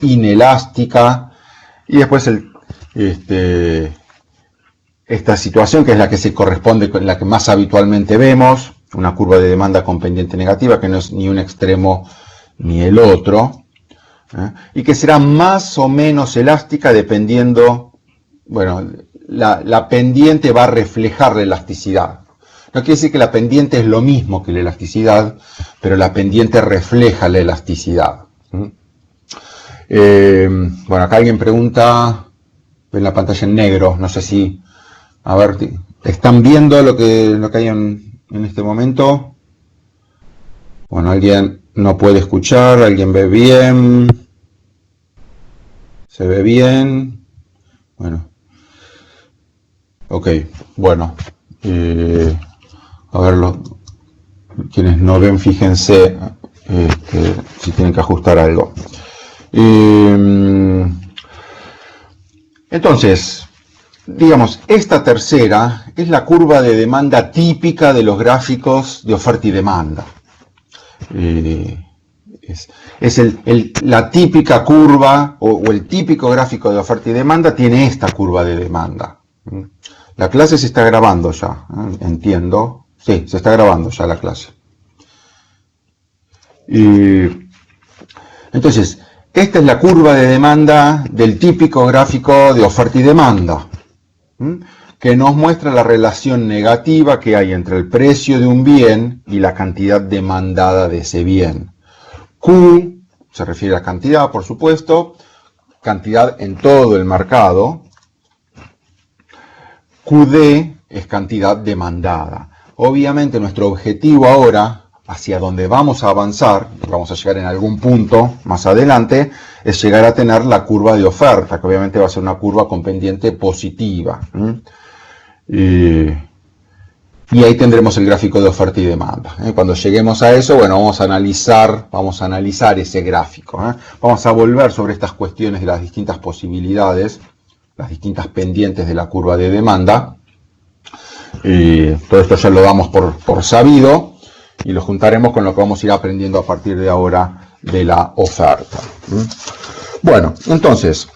inelástica, y después esta situación que es la que se corresponde con la que más habitualmente vemos, una curva de demanda con pendiente negativa que no es ni un extremo ni el otro, y que será más o menos elástica dependiendo, bueno, la pendiente va a reflejar la elasticidad. No quiere decir que la pendiente es lo mismo que la elasticidad, pero la pendiente refleja la elasticidad. Bueno, acá alguien pregunta, ven la pantalla en negro, no sé si, a ver, ¿están viendo lo que hay en este momento? Bueno, alguien no puede escuchar, alguien ve bien, se ve bien, bueno, ok, bueno, a ver, quienes no ven, fíjense si tienen que ajustar algo. Entonces, digamos, esta tercera es la curva de demanda típica de los gráficos de oferta y demanda. Es la típica curva o el típico gráfico de oferta y demanda tiene esta curva de demanda. La clase se está grabando ya, entiendo. Sí, se está grabando ya la clase. Entonces, esta es la curva de demanda del típico gráfico de oferta y demanda, que nos muestra la relación negativa que hay entre el precio de un bien y la cantidad demandada de ese bien. Q se refiere a cantidad, por supuesto, cantidad en todo el mercado. QD es cantidad demandada. Obviamente nuestro objetivo ahora, hacia donde vamos a avanzar, vamos a llegar en algún punto más adelante, es llegar a tener la curva de oferta, que obviamente va a ser una curva con pendiente positiva. Y ahí tendremos el gráfico de oferta y demanda. Cuando lleguemos a eso, bueno, vamos a analizar ese gráfico. Vamos a volver sobre estas cuestiones de las distintas posibilidades, las distintas pendientes de la curva de demanda. Todo esto ya lo damos por sabido y lo juntaremos con lo que vamos a ir aprendiendo a partir de ahora de la oferta. Bueno, entonces,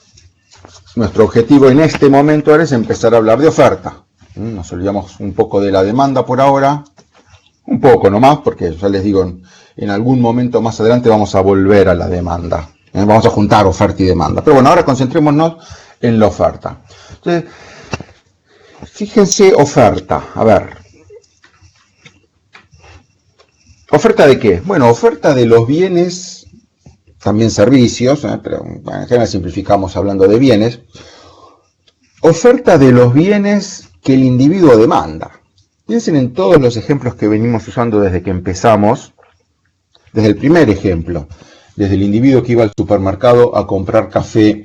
nuestro objetivo en este momento ahora es empezar a hablar de oferta. Nos olvidamos un poco de la demanda por ahora, un poco nomás, porque ya les digo, en algún momento más adelante vamos a volver a la demanda. Vamos a juntar oferta y demanda. Pero bueno, ahora concentrémonos en la oferta. Entonces, fíjense, oferta. A ver. ¿Oferta de qué? Bueno, oferta de los bienes, también servicios, pero en general simplificamos hablando de bienes. Oferta de los bienes que el individuo demanda. Piensen en todos los ejemplos que venimos usando desde que empezamos. Desde el primer ejemplo, desde el individuo que iba al supermercado a comprar café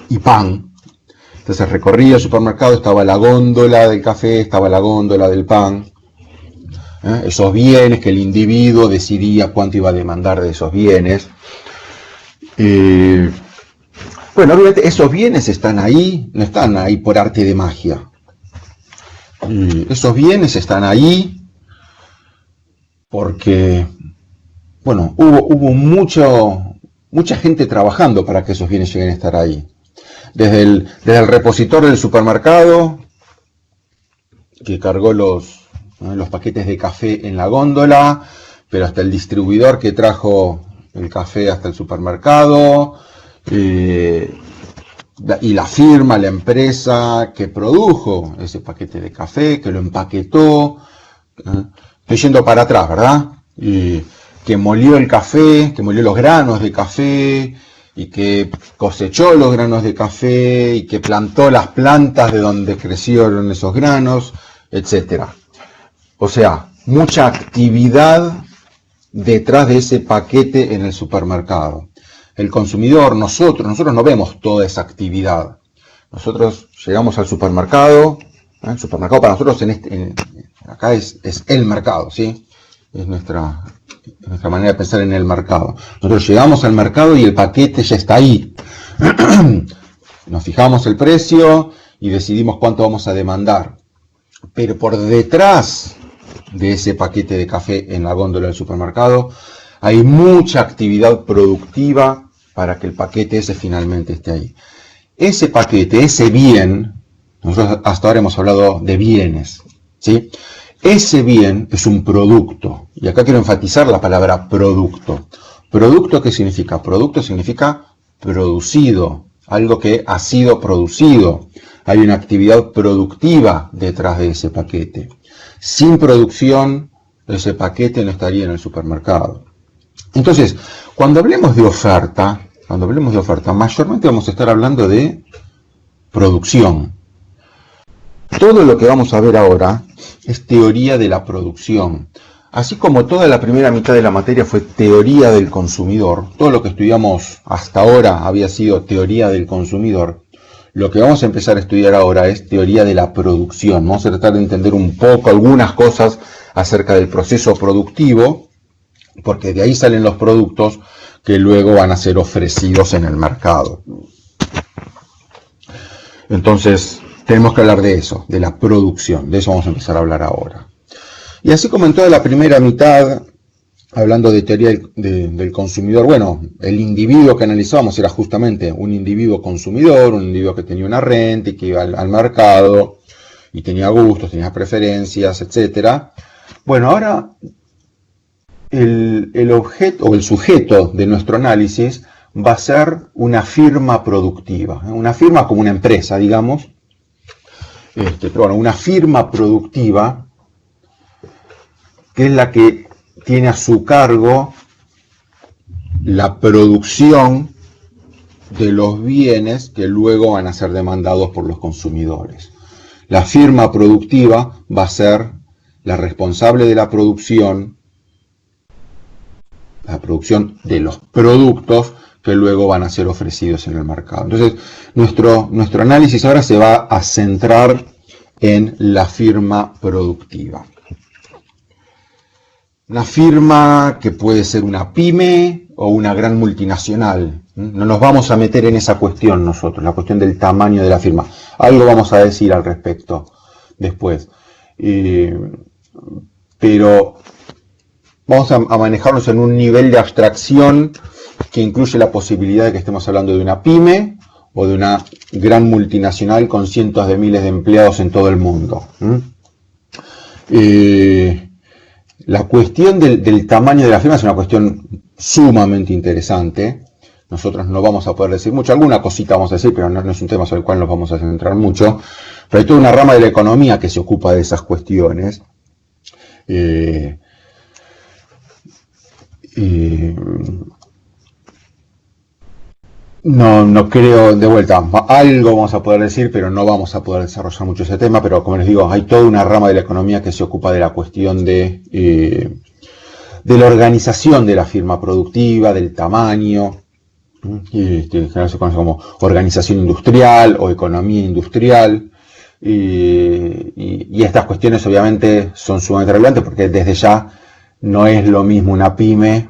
y pan. Entonces recorría el supermercado, estaba la góndola del café, estaba la góndola del pan. Esos bienes que el individuo decidía cuánto iba a demandar de esos bienes. Bueno, obviamente esos bienes están ahí, no están ahí por arte de magia. Esos bienes están ahí porque, bueno, hubo mucha gente trabajando para que esos bienes lleguen a estar ahí. Desde el repositor del supermercado, que cargó los paquetes de café en la góndola, pero hasta el distribuidor que trajo el café hasta el supermercado, y la firma, la empresa que produjo ese paquete de café, que lo empaquetó, estoy yendo para atrás, ¿verdad? Y que molió el café, que molió los granos de café, y que cosechó los granos de café, y que plantó las plantas de donde crecieron esos granos, etc. O sea, mucha actividad detrás de ese paquete en el supermercado. El consumidor, nosotros no vemos toda esa actividad. Nosotros llegamos al supermercado, el supermercado para nosotros acá es el mercado, ¿sí? Es nuestra manera de pensar en el mercado. Nosotros llegamos al mercado y el paquete ya está ahí. Nos fijamos el precio y decidimos cuánto vamos a demandar. Pero por detrás de ese paquete de café en la góndola del supermercado hay mucha actividad productiva para que el paquete ese finalmente esté ahí. Ese paquete, ese bien, nosotros hasta ahora hemos hablado de bienes, ¿sí? Ese bien es un producto, y acá quiero enfatizar la palabra producto. ¿Producto qué significa? Producto significa producido, algo que ha sido producido. Hay una actividad productiva detrás de ese paquete. Sin producción, ese paquete no estaría en el supermercado. Entonces, cuando hablemos de oferta, mayormente vamos a estar hablando de producción. Todo lo que vamos a ver ahora es teoría de la producción. Así como toda la primera mitad de la materia fue teoría del consumidor, todo lo que estudiamos hasta ahora había sido teoría del consumidor, lo que vamos a empezar a estudiar ahora es teoría de la producción. Vamos a tratar de entender un poco algunas cosas acerca del proceso productivo, porque de ahí salen los productos que luego van a ser ofrecidos en el mercado. Entonces, tenemos que hablar de eso, de la producción. De eso vamos a empezar a hablar ahora. Y así como en toda la primera mitad, hablando de teoría del consumidor, bueno, el individuo que analizábamos era justamente un individuo consumidor, un individuo que tenía una renta y que iba al mercado y tenía gustos, tenía preferencias, etc. Bueno, ahora el objeto o el sujeto de nuestro análisis va a ser una firma productiva, una firma como una empresa, digamos, pero bueno, una firma productiva que es la que tiene a su cargo la producción de los bienes que luego van a ser demandados por los consumidores. La firma productiva va a ser la responsable de la producción de los productos que luego van a ser ofrecidos en el mercado. Entonces, nuestro análisis ahora se va a centrar en la firma productiva. Una firma que puede ser una pyme o una gran multinacional. No nos vamos a meter en esa cuestión nosotros, la cuestión del tamaño de la firma. Algo vamos a decir al respecto después. Pero vamos a manejarnos en un nivel de abstracción que incluye la posibilidad de que estemos hablando de una pyme o de una gran multinacional con cientos de miles de empleados en todo el mundo. La cuestión del tamaño de la firma es una cuestión sumamente interesante. Nosotros no vamos a poder decir mucho, alguna cosita vamos a decir, pero no es un tema sobre el cual nos vamos a centrar mucho. Pero hay toda una rama de la economía que se ocupa de esas cuestiones. No creo, de vuelta, algo vamos a poder decir, pero no vamos a poder desarrollar mucho ese tema, pero como les digo, hay toda una rama de la economía que se ocupa de la cuestión de la organización de la firma productiva, del tamaño, que en general se conoce como organización industrial o economía industrial, y estas cuestiones obviamente son sumamente relevantes porque desde ya no es lo mismo una pyme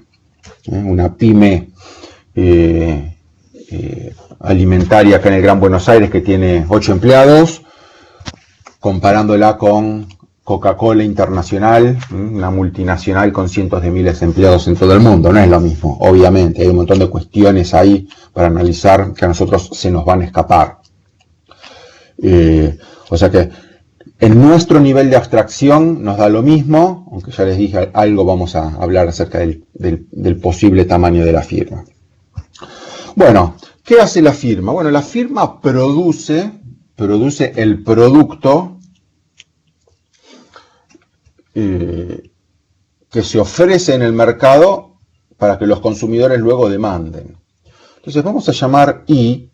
alimentaria acá en el Gran Buenos Aires que tiene 8 empleados, comparándola con Coca-Cola Internacional, una multinacional con cientos de miles de empleados en todo el mundo. No es lo mismo, obviamente, hay un montón de cuestiones ahí para analizar que a nosotros se nos van a escapar. O sea que en nuestro nivel de abstracción nos da lo mismo, aunque ya les dije algo, vamos a hablar acerca del posible tamaño de la firma. Bueno, ¿qué hace la firma? Bueno, la firma produce el producto que se ofrece en el mercado para que los consumidores luego demanden. Entonces vamos a llamar I,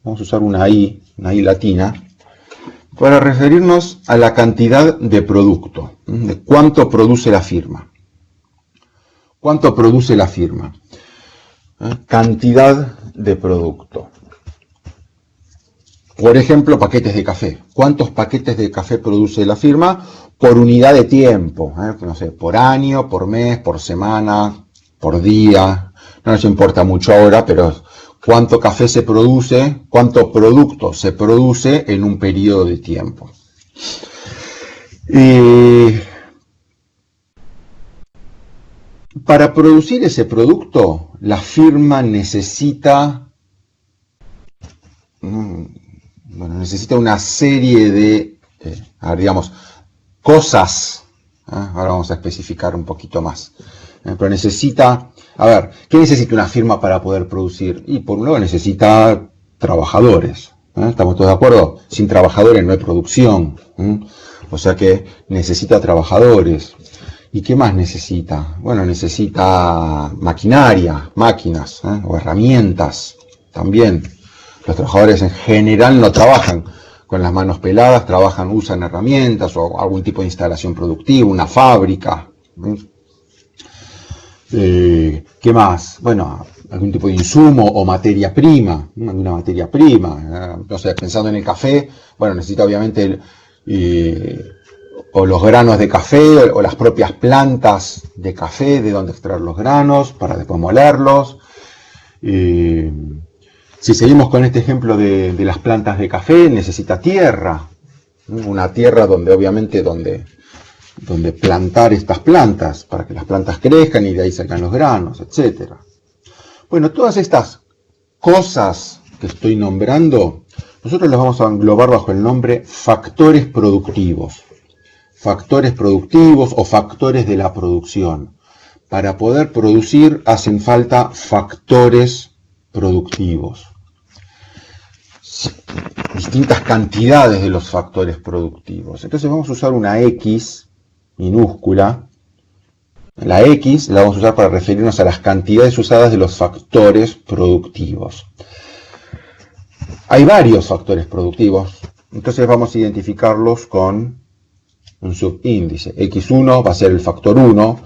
vamos a usar una I latina, para referirnos a la cantidad de producto, de cuánto produce la firma. ¿Cuánto produce la firma? Cantidad de producto. Por ejemplo, paquetes de café. ¿Cuántos paquetes de café produce la firma por unidad de tiempo? No sé, por año, por mes, por semana, por día. No nos importa mucho ahora, pero cuánto café se produce, cuánto producto se produce en un periodo de tiempo. Para producir ese producto, la firma necesita, necesita una serie de, digamos, cosas. Ahora vamos a especificar un poquito más. Pero necesita, a ver, ¿qué necesita una firma para poder producir? Y por un lado necesita trabajadores. ¿Estamos todos de acuerdo? Sin trabajadores no hay producción. O sea que necesita trabajadores. ¿Y qué más necesita? Bueno, necesita maquinaria, máquinas, o herramientas también. Los trabajadores en general no trabajan con las manos peladas, usan herramientas o algún tipo de instalación productiva, una fábrica. ¿Qué más? Bueno, algún tipo de insumo o materia prima, alguna materia prima. No sé, pensando en el café, bueno, necesita obviamente o los granos de café o las propias plantas de café de donde extraer los granos para después molerlos. Si seguimos con este ejemplo de las plantas de café, necesita tierra, una tierra donde plantar estas plantas para que las plantas crezcan y de ahí salgan los granos, etc. Bueno, todas estas cosas que estoy nombrando, nosotros las vamos a englobar bajo el nombre factores productivos. Factores productivos o factores de la producción. Para poder producir hacen falta factores productivos. Distintas cantidades de los factores productivos. Entonces vamos a usar una X minúscula. La X la vamos a usar para referirnos a las cantidades usadas de los factores productivos. Hay varios factores productivos, entonces vamos a identificarlos con un subíndice. X1 va a ser el factor 1.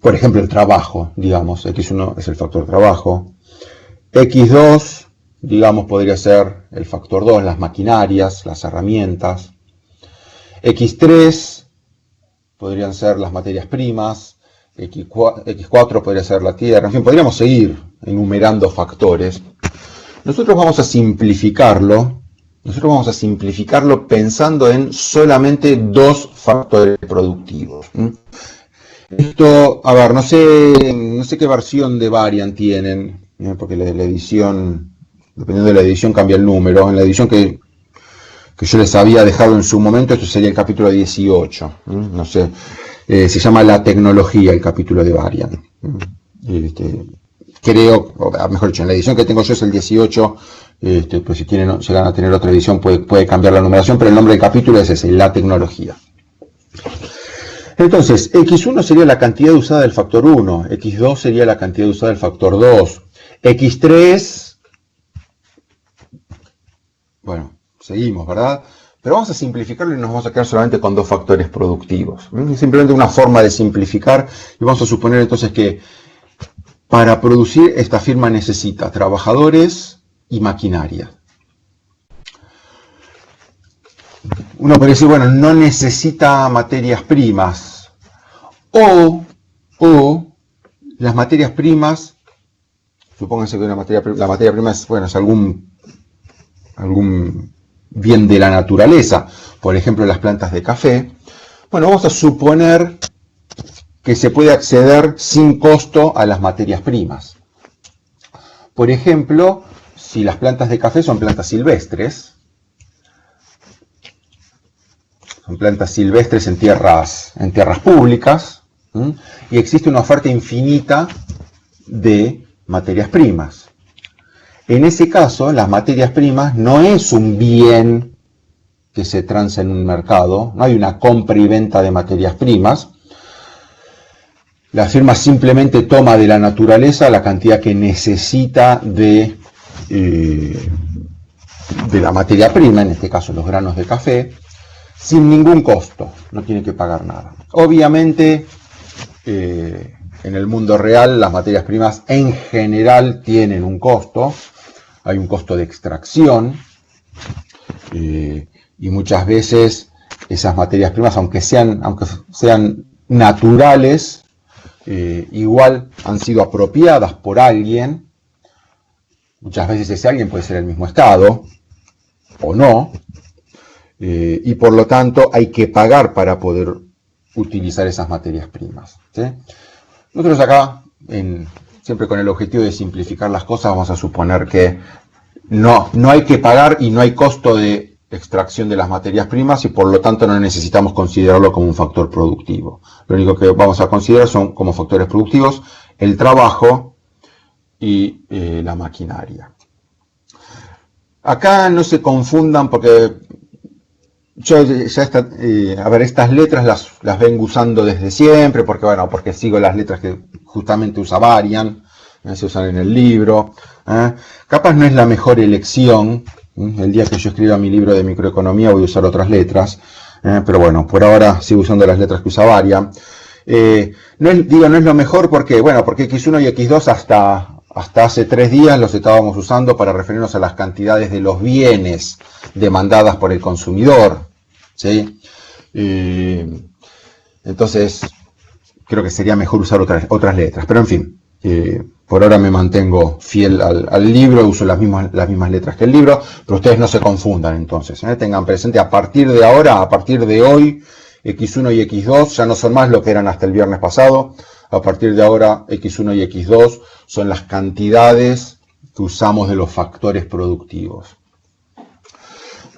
Por ejemplo, el trabajo, digamos, X1 es el factor trabajo. X2, digamos, podría ser el factor 2, las maquinarias, las herramientas. X3 podrían ser las materias primas. X4 podría ser la tierra. En fin, podríamos seguir enumerando factores. Nosotros vamos a simplificarlo. Pensando en solamente dos factores productivos. Esto, a ver, no sé qué versión de Variant tienen, porque la edición, dependiendo de la edición cambia el número. En la edición que yo les había dejado en su momento, esto sería el capítulo 18. No sé, se llama La tecnología, el capítulo de Variant. Creo, o mejor dicho, en la edición que tengo yo es el 18. Pues si quieren, llegan a tener otra edición, puede cambiar la numeración, pero el nombre del capítulo es ese, la tecnología. Entonces, X1 sería la cantidad usada del factor 1, X2 sería la cantidad usada del factor 2, X3, bueno, seguimos, ¿verdad? Pero vamos a simplificarlo y nos vamos a quedar solamente con dos factores productivos. Simplemente una forma de simplificar, y vamos a suponer entonces que para producir esta firma necesita trabajadores y maquinaria. Uno podría decir, bueno, no necesita materias primas. O las materias primas, supónganse que la materia prima es, bueno, es algún bien de la naturaleza, por ejemplo las plantas de café. Bueno, vamos a suponer que se puede acceder sin costo a las materias primas. Por ejemplo, si las plantas de café son plantas silvestres en tierras públicas, y existe una oferta infinita de materias primas. En ese caso, las materias primas no es un bien que se transa en un mercado, no hay una compra y venta de materias primas. La firma simplemente toma de la naturaleza la cantidad que necesita de la materia prima, en este caso los granos de café, sin ningún costo, no tiene que pagar nada. Obviamente, en el mundo real las materias primas en general tienen un costo, hay un costo de extracción, y muchas veces esas materias primas, aunque sean naturales, igual han sido apropiadas por alguien. Muchas veces ese alguien puede ser el mismo Estado, o no, y por lo tanto hay que pagar para poder utilizar esas materias primas, ¿sí? Nosotros acá, siempre con el objetivo de simplificar las cosas, vamos a suponer que no hay que pagar y no hay costo de extracción de las materias primas y por lo tanto no necesitamos considerarlo como un factor productivo. Lo único que vamos a considerar son como factores productivos el trabajo y la maquinaria. Acá no se confundan porque yo ya estas letras las vengo usando desde siempre porque sigo las letras que justamente usa Varian, se usan en el libro. Capaz no es la mejor elección. El día que yo escriba mi libro de microeconomía voy a usar otras letras, pero bueno, por ahora sigo usando las letras que usa Varian. No es lo mejor porque X1 y X2 hasta hace 3 días los estábamos usando para referirnos a las cantidades de los bienes demandadas por el consumidor, ¿sí? Entonces, creo que sería mejor usar otras letras, pero en fin, por ahora me mantengo fiel al libro, uso las mismas letras que el libro, pero ustedes no se confundan entonces, tengan presente a partir de ahora, a partir de hoy, X1 y X2 ya no son más lo que eran hasta el viernes pasado. A partir de ahora, X1 y X2 son las cantidades que usamos de los factores productivos.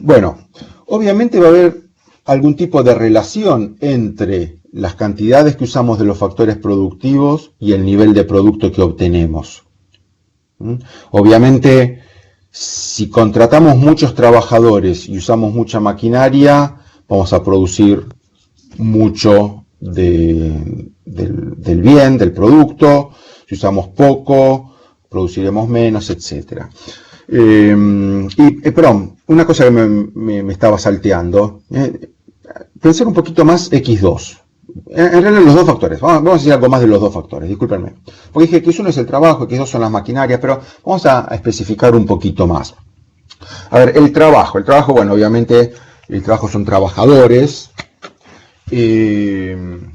Bueno, obviamente va a haber algún tipo de relación entre las cantidades que usamos de los factores productivos y el nivel de producto que obtenemos. Obviamente, si contratamos muchos trabajadores y usamos mucha maquinaria, vamos a producir mucho del bien, del producto. Si usamos poco, produciremos menos, etc. Perdón, una cosa que me estaba salteando. Pensar un poquito más X2. En realidad los dos factores. Vamos a decir algo más de los dos factores, discúlpenme. Porque dije que X1 es el trabajo, X2 son las maquinarias, pero vamos a especificar un poquito más. A ver, el trabajo. El trabajo, bueno, obviamente el trabajo son trabajadores.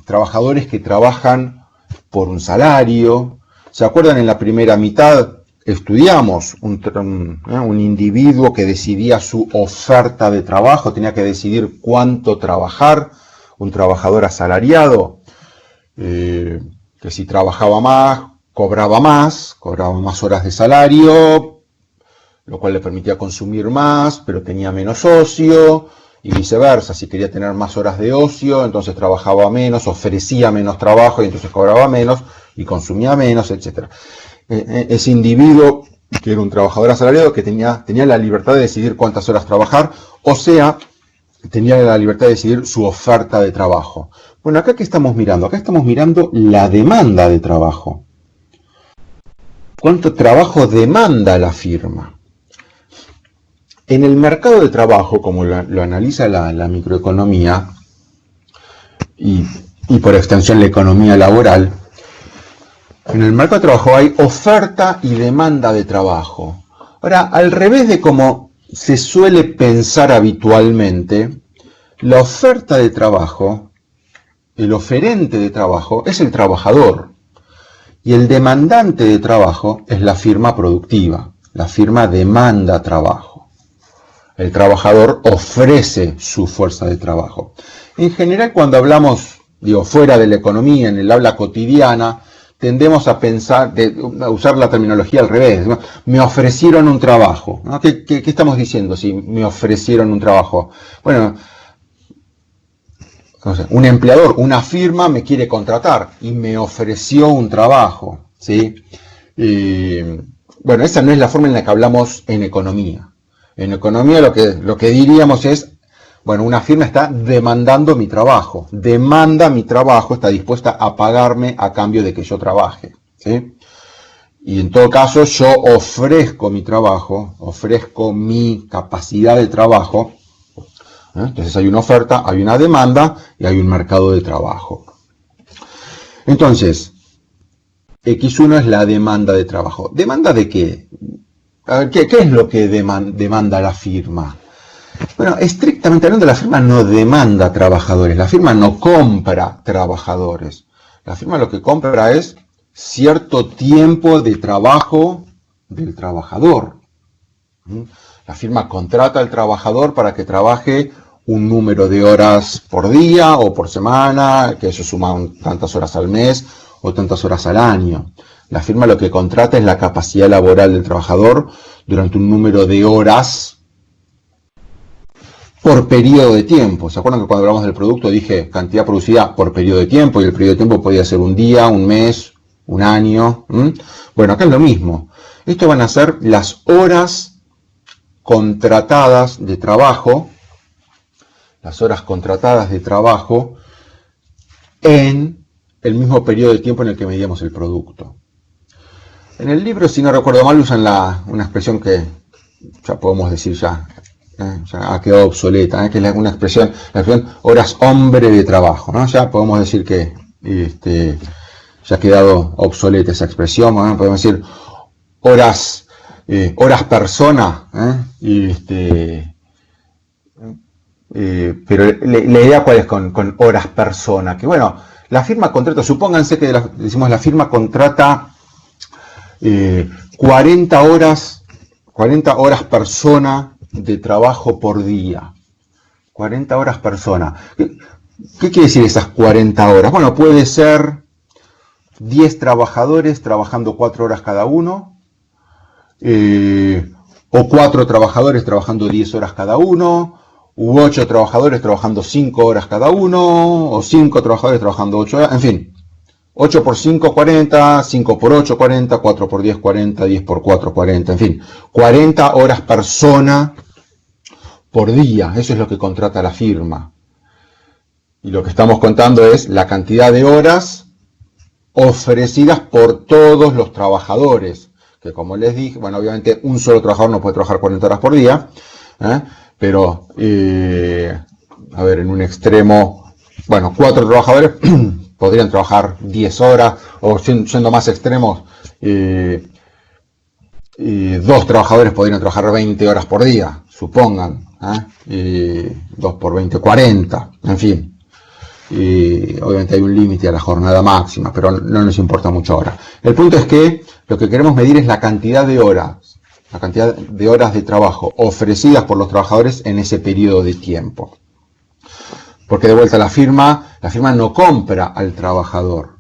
Trabajadores que trabajan por un salario. ¿Se acuerdan? En la primera mitad estudiamos un individuo que decidía su oferta de trabajo, tenía que decidir cuánto trabajar, un trabajador asalariado, que si trabajaba más, cobraba más horas de salario, lo cual le permitía consumir más, pero tenía menos ocio. Y viceversa, si quería tener más horas de ocio, entonces trabajaba menos, ofrecía menos trabajo y entonces cobraba menos y consumía menos, etc. Ese individuo, que era un trabajador asalariado, que tenía la libertad de decidir cuántas horas trabajar, o sea, tenía la libertad de decidir su oferta de trabajo. Bueno, acá ¿qué estamos mirando? Acá estamos mirando la demanda de trabajo. ¿Cuánto trabajo demanda la firma? En el mercado de trabajo, como lo analiza la microeconomía y por extensión la economía laboral, en el mercado de trabajo hay oferta y demanda de trabajo. Ahora, al revés de como se suele pensar habitualmente, la oferta de trabajo, el oferente de trabajo, es el trabajador y el demandante de trabajo es la firma productiva. La firma demanda trabajo. El trabajador ofrece su fuerza de trabajo. En general, cuando hablamos, fuera de la economía, en el habla cotidiana, tendemos a pensar, a usar la terminología al revés, ¿no? Me ofrecieron un trabajo, ¿no? ¿Qué estamos diciendo si me ofrecieron un trabajo? Bueno, un empleador, una firma me quiere contratar y me ofreció un trabajo, ¿sí? Bueno, esa no es la forma en la que hablamos en economía. En economía lo que diríamos es, bueno, una firma está demandando mi trabajo, demanda mi trabajo, está dispuesta a pagarme a cambio de que yo trabaje, ¿sí? Y en todo caso yo ofrezco mi trabajo, ofrezco mi capacidad de trabajo, entonces hay una oferta, hay una demanda y hay un mercado de trabajo. Entonces, X1 es la demanda de trabajo. ¿Demanda de qué? ¿Qué es lo que demanda la firma? Bueno, estrictamente hablando, la firma no demanda trabajadores, la firma no compra trabajadores. La firma lo que compra es cierto tiempo de trabajo del trabajador. La firma contrata al trabajador para que trabaje un número de horas por día o por semana, que eso suma tantas horas al mes o tantas horas al año. La firma lo que contrata es la capacidad laboral del trabajador durante un número de horas por periodo de tiempo. ¿Se acuerdan que cuando hablamos del producto dije cantidad producida por periodo de tiempo? Y el periodo de tiempo podía ser un día, un mes, un año. Bueno, acá es lo mismo. Esto van a ser las horas contratadas de trabajo, en el mismo periodo de tiempo en el que medíamos el producto. En el libro, si no recuerdo mal, usan una expresión que ya podemos decir ya ha quedado obsoleta, que es una expresión, la expresión horas hombre de trabajo, ¿no? Ya podemos decir que ya ha quedado obsoleta esa expresión, ¿no? Podemos decir horas persona, pero la idea cuál es con horas persona, que bueno, la firma contrata, supónganse que decimos la firma contrata 40 horas persona de trabajo por día. 40 horas persona. ¿Qué quiere decir esas 40 horas? Bueno, puede ser 10 trabajadores trabajando 4 horas cada uno, o 4 trabajadores trabajando 10 horas cada uno, u 8 trabajadores trabajando 5 horas cada uno, o 5 trabajadores trabajando 8 horas, en fin. 8 por 5, 40, 5 por 8, 40, 4 por 10, 40, 10 por 4, 40, en fin. 40 horas persona por día, eso es lo que contrata la firma. Y lo que estamos contando es la cantidad de horas ofrecidas por todos los trabajadores. Que como les dije, bueno, obviamente un solo trabajador no puede trabajar 40 horas por día, pero, a ver, en un extremo, bueno, 4 trabajadores podrían trabajar 10 horas, o siendo más extremos, 2 trabajadores podrían trabajar 20 horas por día, supongan, 2 por 20, 40, en fin. Obviamente hay un límite a la jornada máxima, pero no nos importa mucho ahora. El punto es que lo que queremos medir es la cantidad de horas de trabajo ofrecidas por los trabajadores en ese periodo de tiempo. Porque de vuelta la firma no compra al trabajador.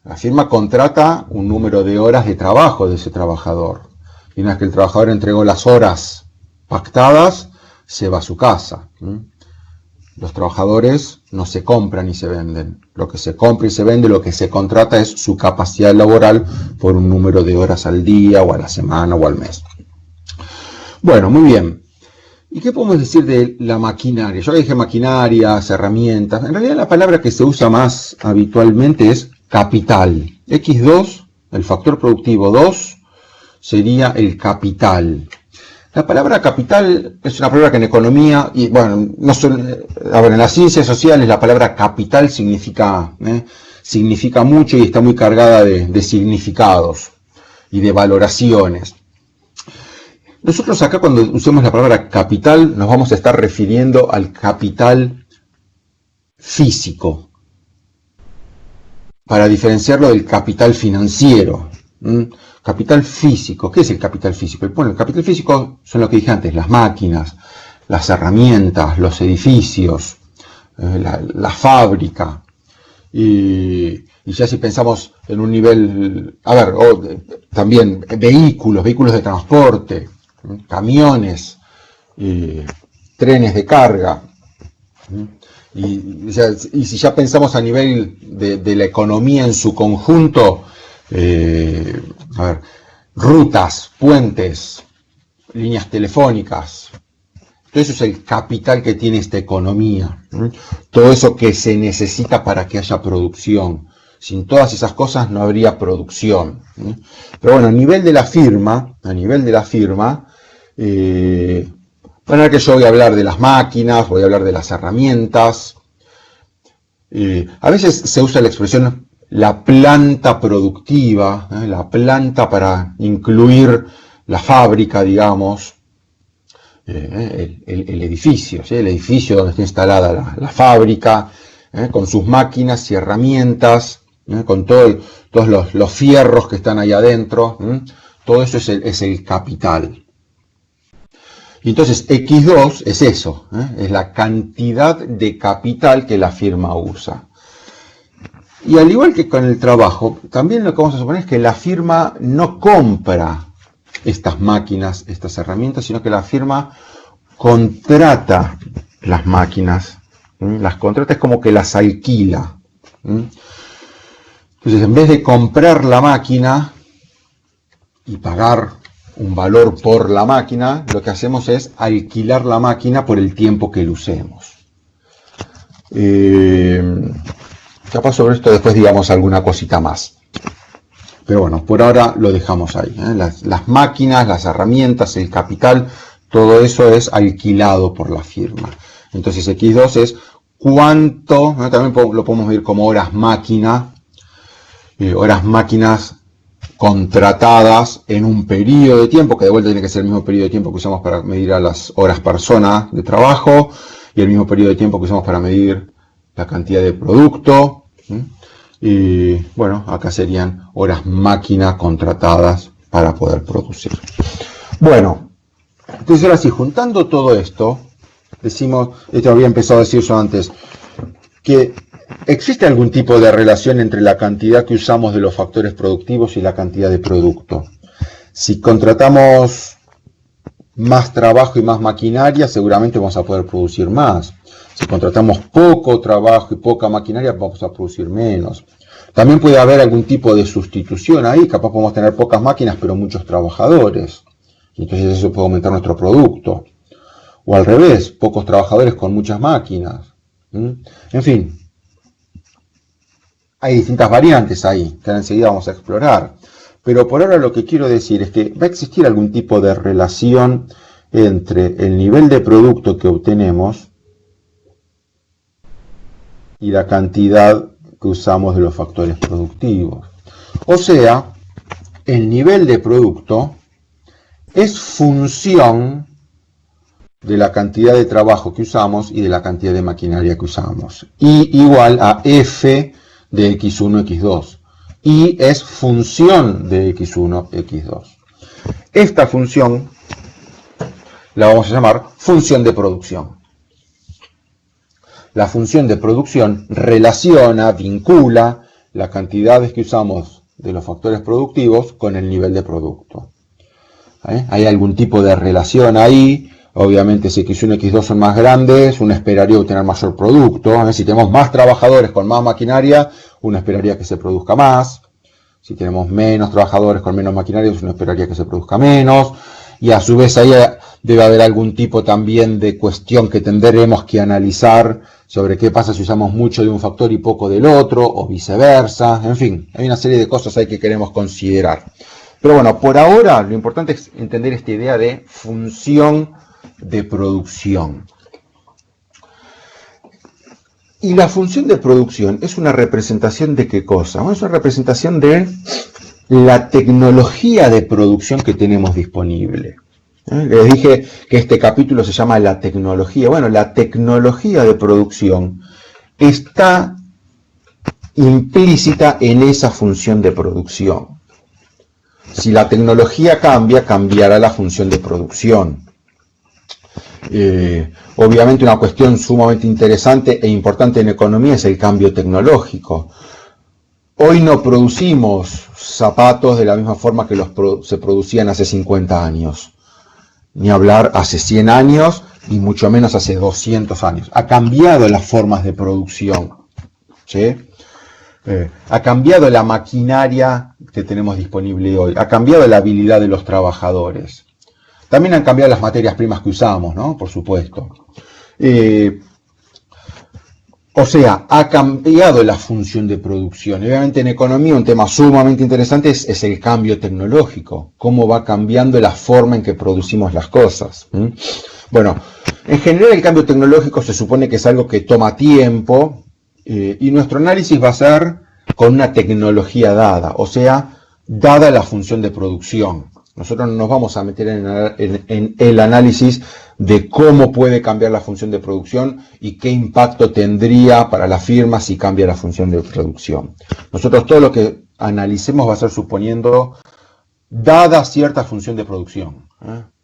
La firma contrata un número de horas de trabajo de ese trabajador. Y una vez que el trabajador entregó las horas pactadas, se va a su casa. Los trabajadores no se compran ni se venden. Lo que se compra y se vende, lo que se contrata es su capacidad laboral por un número de horas al día, o a la semana, o al mes. Bueno, muy bien. ¿Y qué podemos decir de la maquinaria? Yo dije maquinarias, herramientas. En realidad la palabra que se usa más habitualmente es capital. X2, el factor productivo 2, sería el capital. La palabra capital es una palabra que en economía, y bueno, en las ciencias sociales la palabra capital significa mucho y está muy cargada de significados y de valoraciones. Nosotros acá cuando usemos la palabra capital nos vamos a estar refiriendo al capital físico, para diferenciarlo del capital financiero. Capital físico, ¿qué es el capital físico? Bueno, el capital físico son lo que dije antes, las máquinas, las herramientas, los edificios, la fábrica. Y ya si pensamos en un nivel, también vehículos de transporte, camiones, trenes de carga. Y si ya pensamos a nivel de la economía en su conjunto, rutas, puentes, líneas telefónicas, todo eso es el capital que tiene esta economía, todo eso que se necesita para que haya producción. Sin todas esas cosas no habría producción. Pero bueno, a nivel de la firma, bueno, que yo voy a hablar de las máquinas, voy a hablar de las herramientas. A veces se usa la expresión la planta productiva, la planta para incluir la fábrica, digamos, el edificio, ¿sí? El edificio donde está instalada la fábrica, con sus máquinas y herramientas, con todos los fierros que están ahí adentro, todo eso es el capital. Y entonces X2 es eso, es la cantidad de capital que la firma usa. Y al igual que con el trabajo, también lo que vamos a suponer es que la firma no compra estas máquinas, estas herramientas, sino que la firma contrata las máquinas. Las contrata, es como que las alquila. Entonces, en vez de comprar la máquina y pagar un valor por la máquina, lo que hacemos es alquilar la máquina por el tiempo que la usemos. Capaz sobre esto después digamos alguna cosita más. Pero bueno, por ahora lo dejamos ahí. Las máquinas, las herramientas, el capital, todo eso es alquilado por la firma. Entonces X2 es cuánto, también lo podemos ver como horas máquinas contratadas en un periodo de tiempo, que de vuelta tiene que ser el mismo periodo de tiempo que usamos para medir a las horas persona de trabajo, y el mismo periodo de tiempo que usamos para medir la cantidad de producto. Y bueno, acá serían horas máquina contratadas para poder producir. Bueno, entonces ahora sí, juntando todo esto, decimos, esto había empezado a decir yo antes, que existe algún tipo de relación entre la cantidad que usamos de los factores productivos y la cantidad de producto. Si contratamos más trabajo y más maquinaria, seguramente vamos a poder producir más. Si contratamos poco trabajo y poca maquinaria, vamos a producir menos. También puede haber algún tipo de sustitución ahí, capaz podemos tener pocas máquinas pero muchos trabajadores. Y entonces eso puede aumentar nuestro producto. O al revés, pocos trabajadores con muchas máquinas. En fin, hay distintas variantes ahí, que enseguida vamos a explorar. Pero por ahora lo que quiero decir es que va a existir algún tipo de relación entre el nivel de producto que obtenemos y la cantidad que usamos de los factores productivos. O sea, el nivel de producto es función de la cantidad de trabajo que usamos y de la cantidad de maquinaria que usamos. Y igual a F de X1, X2. Y es función de X1, X2. Esta función la vamos a llamar función de producción. La función de producción relaciona, vincula las cantidades que usamos de los factores productivos con el nivel de producto. Hay algún tipo de relación ahí. Obviamente si X1 y X2 son más grandes, uno esperaría obtener mayor producto. Si tenemos más trabajadores con más maquinaria, uno esperaría que se produzca más. Si tenemos menos trabajadores con menos maquinaria, uno esperaría que se produzca menos. Y a su vez ahí debe haber algún tipo también de cuestión que tendremos que analizar sobre qué pasa si usamos mucho de un factor y poco del otro, o viceversa. En fin, hay una serie de cosas ahí que queremos considerar. Pero bueno, por ahora lo importante es entender esta idea de función de producción. Y la función de producción es una representación de ¿qué cosa? Bueno, es una representación de la tecnología de producción que tenemos disponible. Les dije que este capítulo se llama la tecnología. Bueno, la tecnología de producción está implícita en esa función de producción. Si la tecnología cambia, cambiará la función de producción. Obviamente una cuestión sumamente interesante e importante en economía es el cambio tecnológico. Hoy no producimos zapatos de la misma forma que se producían hace 50 años. Ni hablar hace 100 años, y mucho menos hace 200 años. Ha cambiado las formas de producción. ¿Sí? Ha cambiado la maquinaria que tenemos disponible hoy. Ha cambiado la habilidad de los trabajadores. También han cambiado las materias primas que usamos, ¿no? Por supuesto. O sea, ha cambiado la función de producción. Y obviamente en economía un tema sumamente interesante es el cambio tecnológico. Cómo va cambiando la forma en que producimos las cosas. Bueno, en general el cambio tecnológico se supone que es algo que toma tiempo. Y nuestro análisis va a ser con una tecnología dada. O sea, dada la función de producción. Nosotros no nos vamos a meter en el análisis de cómo puede cambiar la función de producción y qué impacto tendría para la firma si cambia la función de producción. Nosotros todo lo que analicemos va a ser suponiendo dada cierta función de producción.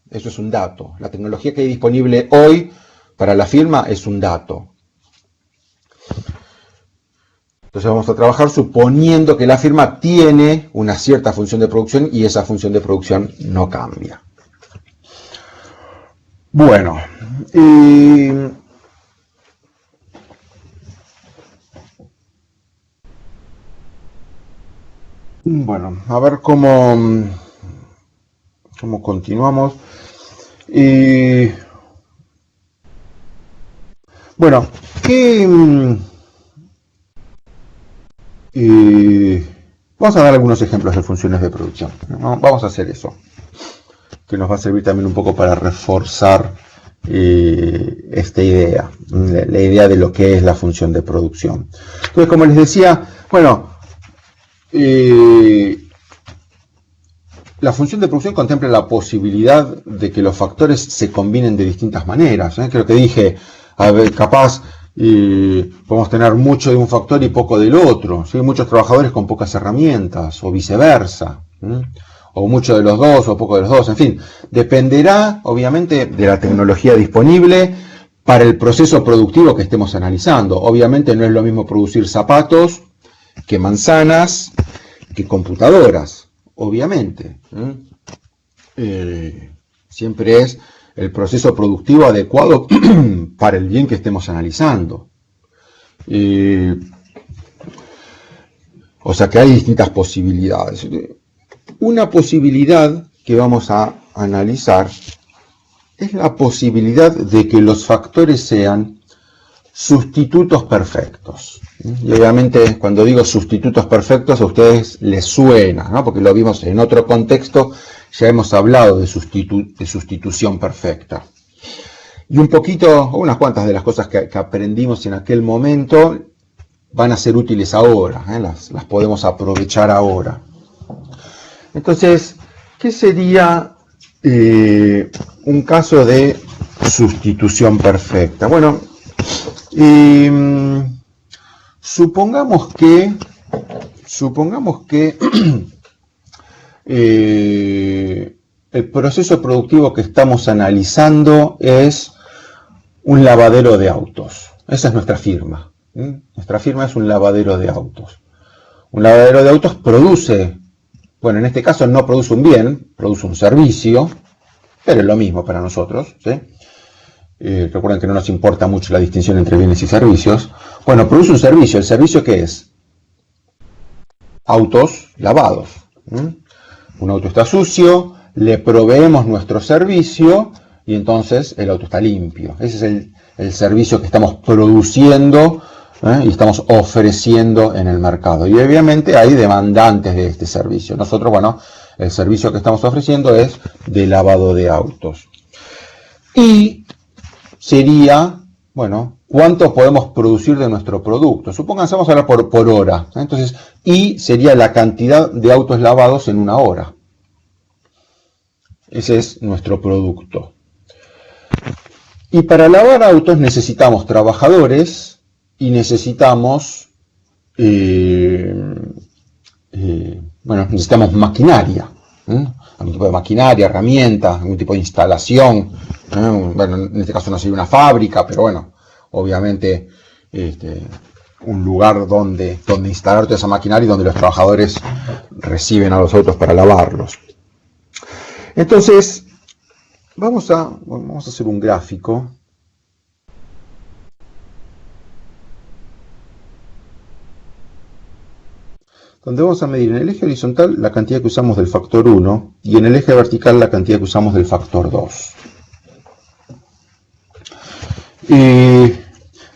Eso es un dato. La tecnología que hay disponible hoy para la firma es un dato. Entonces vamos a trabajar suponiendo que la firma tiene una cierta función de producción y esa función de producción no cambia. Bueno, a ver cómo continuamos. Bueno, vamos a dar algunos ejemplos de funciones de producción, ¿no? Vamos a hacer eso, que nos va a servir también un poco para reforzar esta idea, la idea de lo que es la función de producción. Entonces, como les decía, bueno, la función de producción contempla la posibilidad de que los factores se combinen de distintas maneras. Creo que dije, a ver, capaz podemos tener mucho de un factor y poco del otro, ¿sí? Muchos trabajadores con pocas herramientas, o viceversa, o mucho de los dos, o poco de los dos, en fin. Dependerá, obviamente, de la tecnología disponible para el proceso productivo que estemos analizando. Obviamente no es lo mismo producir zapatos que manzanas, que computadoras, obviamente. Siempre es el proceso productivo adecuado para el bien que estemos analizando. O sea que hay distintas posibilidades. Una posibilidad que vamos a analizar es la posibilidad de que los factores sean sustitutos perfectos. Y obviamente cuando digo sustitutos perfectos a ustedes les suena, ¿no? Porque lo vimos en otro contexto, ya hemos hablado de sustitución perfecta. Y un poquito, unas cuantas de las cosas que aprendimos en aquel momento van a ser útiles ahora, las podemos aprovechar ahora. Entonces, ¿qué sería un caso de sustitución perfecta? Bueno, supongamos que el proceso productivo que estamos analizando es un lavadero de autos. Esa es nuestra firma. Nuestra firma es un lavadero de autos. Un lavadero de autos produce, bueno, en este caso no produce un bien, produce un servicio, pero es lo mismo para nosotros, ¿sí? Recuerden que no nos importa mucho la distinción entre bienes y servicios. Bueno, produce un servicio. ¿El servicio qué es? Autos lavados. Un auto está sucio, le proveemos nuestro servicio y entonces el auto está limpio. Ese es el servicio que estamos produciendo y estamos ofreciendo en el mercado. Y obviamente hay demandantes de este servicio. Nosotros, bueno, el servicio que estamos ofreciendo es de lavado de autos. Y sería, bueno, ¿cuánto podemos producir de nuestro producto? Supónganse, vamos a hablar por hora. Entonces, y sería la cantidad de autos lavados en una hora. Ese es nuestro producto. Y para lavar autos necesitamos trabajadores y necesitamos, necesitamos maquinaria. Algún tipo de maquinaria, herramientas, algún tipo de instalación. Bueno, en este caso no sería una fábrica, pero bueno, obviamente un lugar donde instalar toda esa maquinaria y donde los trabajadores reciben a los autos para lavarlos. Entonces, vamos a hacer un gráfico. Donde vamos a medir en el eje horizontal la cantidad que usamos del factor 1 y en el eje vertical la cantidad que usamos del factor 2.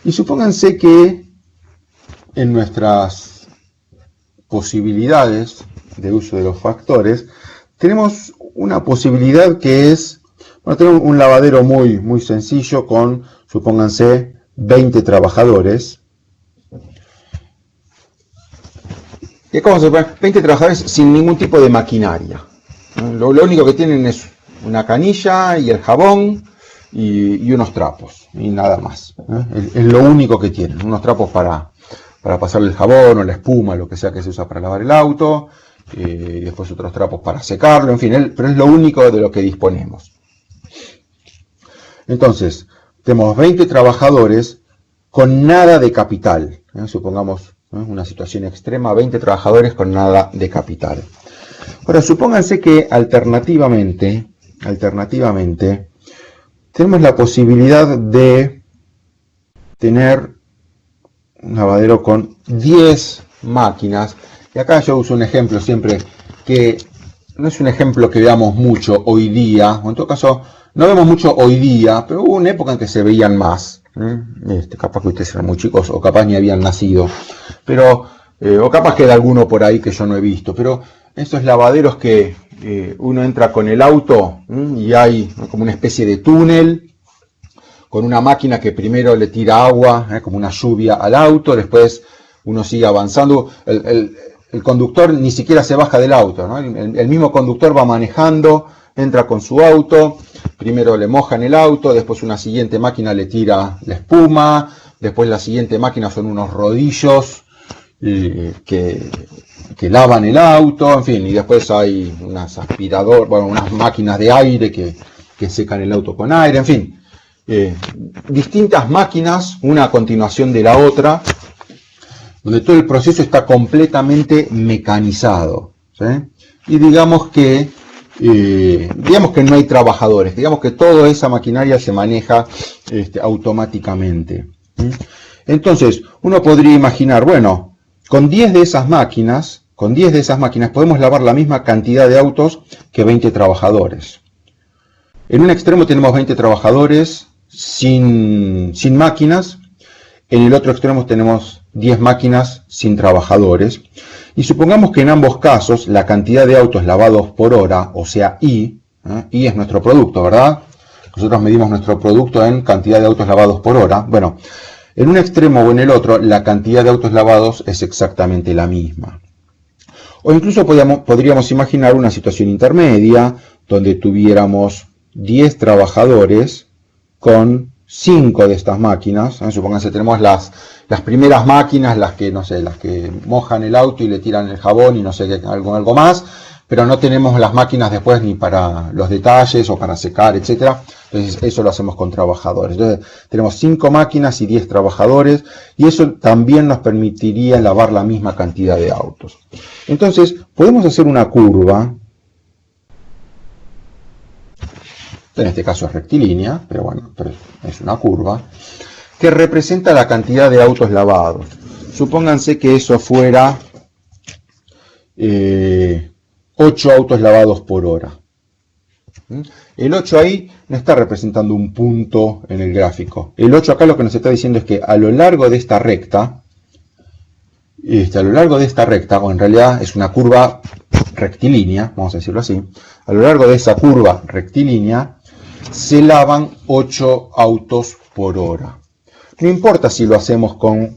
Y supónganse que en nuestras posibilidades de uso de los factores tenemos una posibilidad que es, bueno, tenemos un lavadero muy sencillo con, supónganse, 20 trabajadores. ¿Y cómo se puede? 20 trabajadores sin ningún tipo de maquinaria. Lo único que tienen es una canilla y el jabón y unos trapos, y nada más. Es lo único que tienen, unos trapos para pasarle el jabón o la espuma, lo que sea que se usa para lavar el auto, y después otros trapos para secarlo, en fin, pero es lo único de lo que disponemos. Entonces, tenemos 20 trabajadores con nada de capital. Supongamos una situación extrema, 20 trabajadores con nada de capital. Ahora, supónganse que alternativamente, tenemos la posibilidad de tener un lavadero con 10 máquinas. Y acá yo uso un ejemplo siempre que no es un ejemplo que veamos mucho hoy día, o en todo caso no vemos mucho hoy día, pero hubo una época en que se veían más. Capaz que ustedes eran muy chicos o capaz ni habían nacido, pero o capaz queda alguno por ahí que yo no he visto, pero esos lavaderos que uno entra con el auto y hay como una especie de túnel con una máquina que primero le tira agua, como una lluvia al auto, después uno sigue avanzando, el conductor ni siquiera se baja del auto, ¿no? El mismo conductor va manejando, entra con su auto, primero le mojan el auto, después una siguiente máquina le tira la espuma, después la siguiente máquina son unos rodillos que lavan el auto, en fin, y después hay unas unas máquinas de aire que secan el auto con aire, en fin, distintas máquinas, una a continuación de la otra, donde todo el proceso está completamente mecanizado, ¿sí? Y digamos que no hay trabajadores, digamos que toda esa maquinaria se maneja automáticamente. Entonces, uno podría imaginar, bueno, con 10 de esas máquinas podemos lavar la misma cantidad de autos que 20 trabajadores. En un extremo tenemos 20 trabajadores sin máquinas, en el otro extremo tenemos 10 máquinas sin trabajadores. Y supongamos que en ambos casos la cantidad de autos lavados por hora, o sea, I es nuestro producto, ¿verdad? Nosotros medimos nuestro producto en cantidad de autos lavados por hora. Bueno, en un extremo o en el otro, la cantidad de autos lavados es exactamente la misma. O incluso podríamos imaginar una situación intermedia, donde tuviéramos 10 trabajadores con 5 de estas máquinas. Supónganse tenemos las primeras máquinas, las que mojan el auto y le tiran el jabón y no sé qué, algo más, pero no tenemos las máquinas después ni para los detalles o para secar, etcétera. Entonces eso lo hacemos con trabajadores. Entonces tenemos 5 máquinas y 10 trabajadores, y eso también nos permitiría lavar la misma cantidad de autos. Entonces podemos hacer una curva. En este caso es rectilínea, pero bueno, es una curva, que representa la cantidad de autos lavados. Supónganse que eso fuera 8 autos lavados por hora. El 8 ahí no está representando un punto en el gráfico. El 8 acá lo que nos está diciendo es que a lo largo de esta recta, o en realidad es una curva rectilínea, vamos a decirlo así, a lo largo de esa curva rectilínea, se lavan 8 autos por hora. No importa si lo hacemos con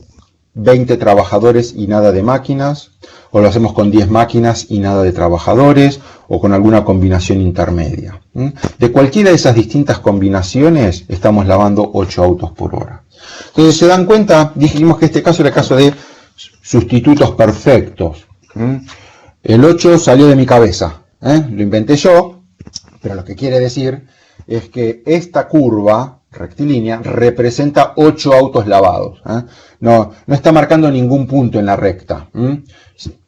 20 trabajadores y nada de máquinas, o lo hacemos con 10 máquinas y nada de trabajadores, o con alguna combinación intermedia. De cualquiera de esas distintas combinaciones estamos lavando 8 autos por hora. Entonces, ¿se dan cuenta? Dijimos que este caso era el caso de sustitutos perfectos. El 8 salió de mi cabeza, lo inventé yo, pero lo que quiere decir es que esta curva rectilínea representa 8 autos lavados. No está marcando ningún punto en la recta.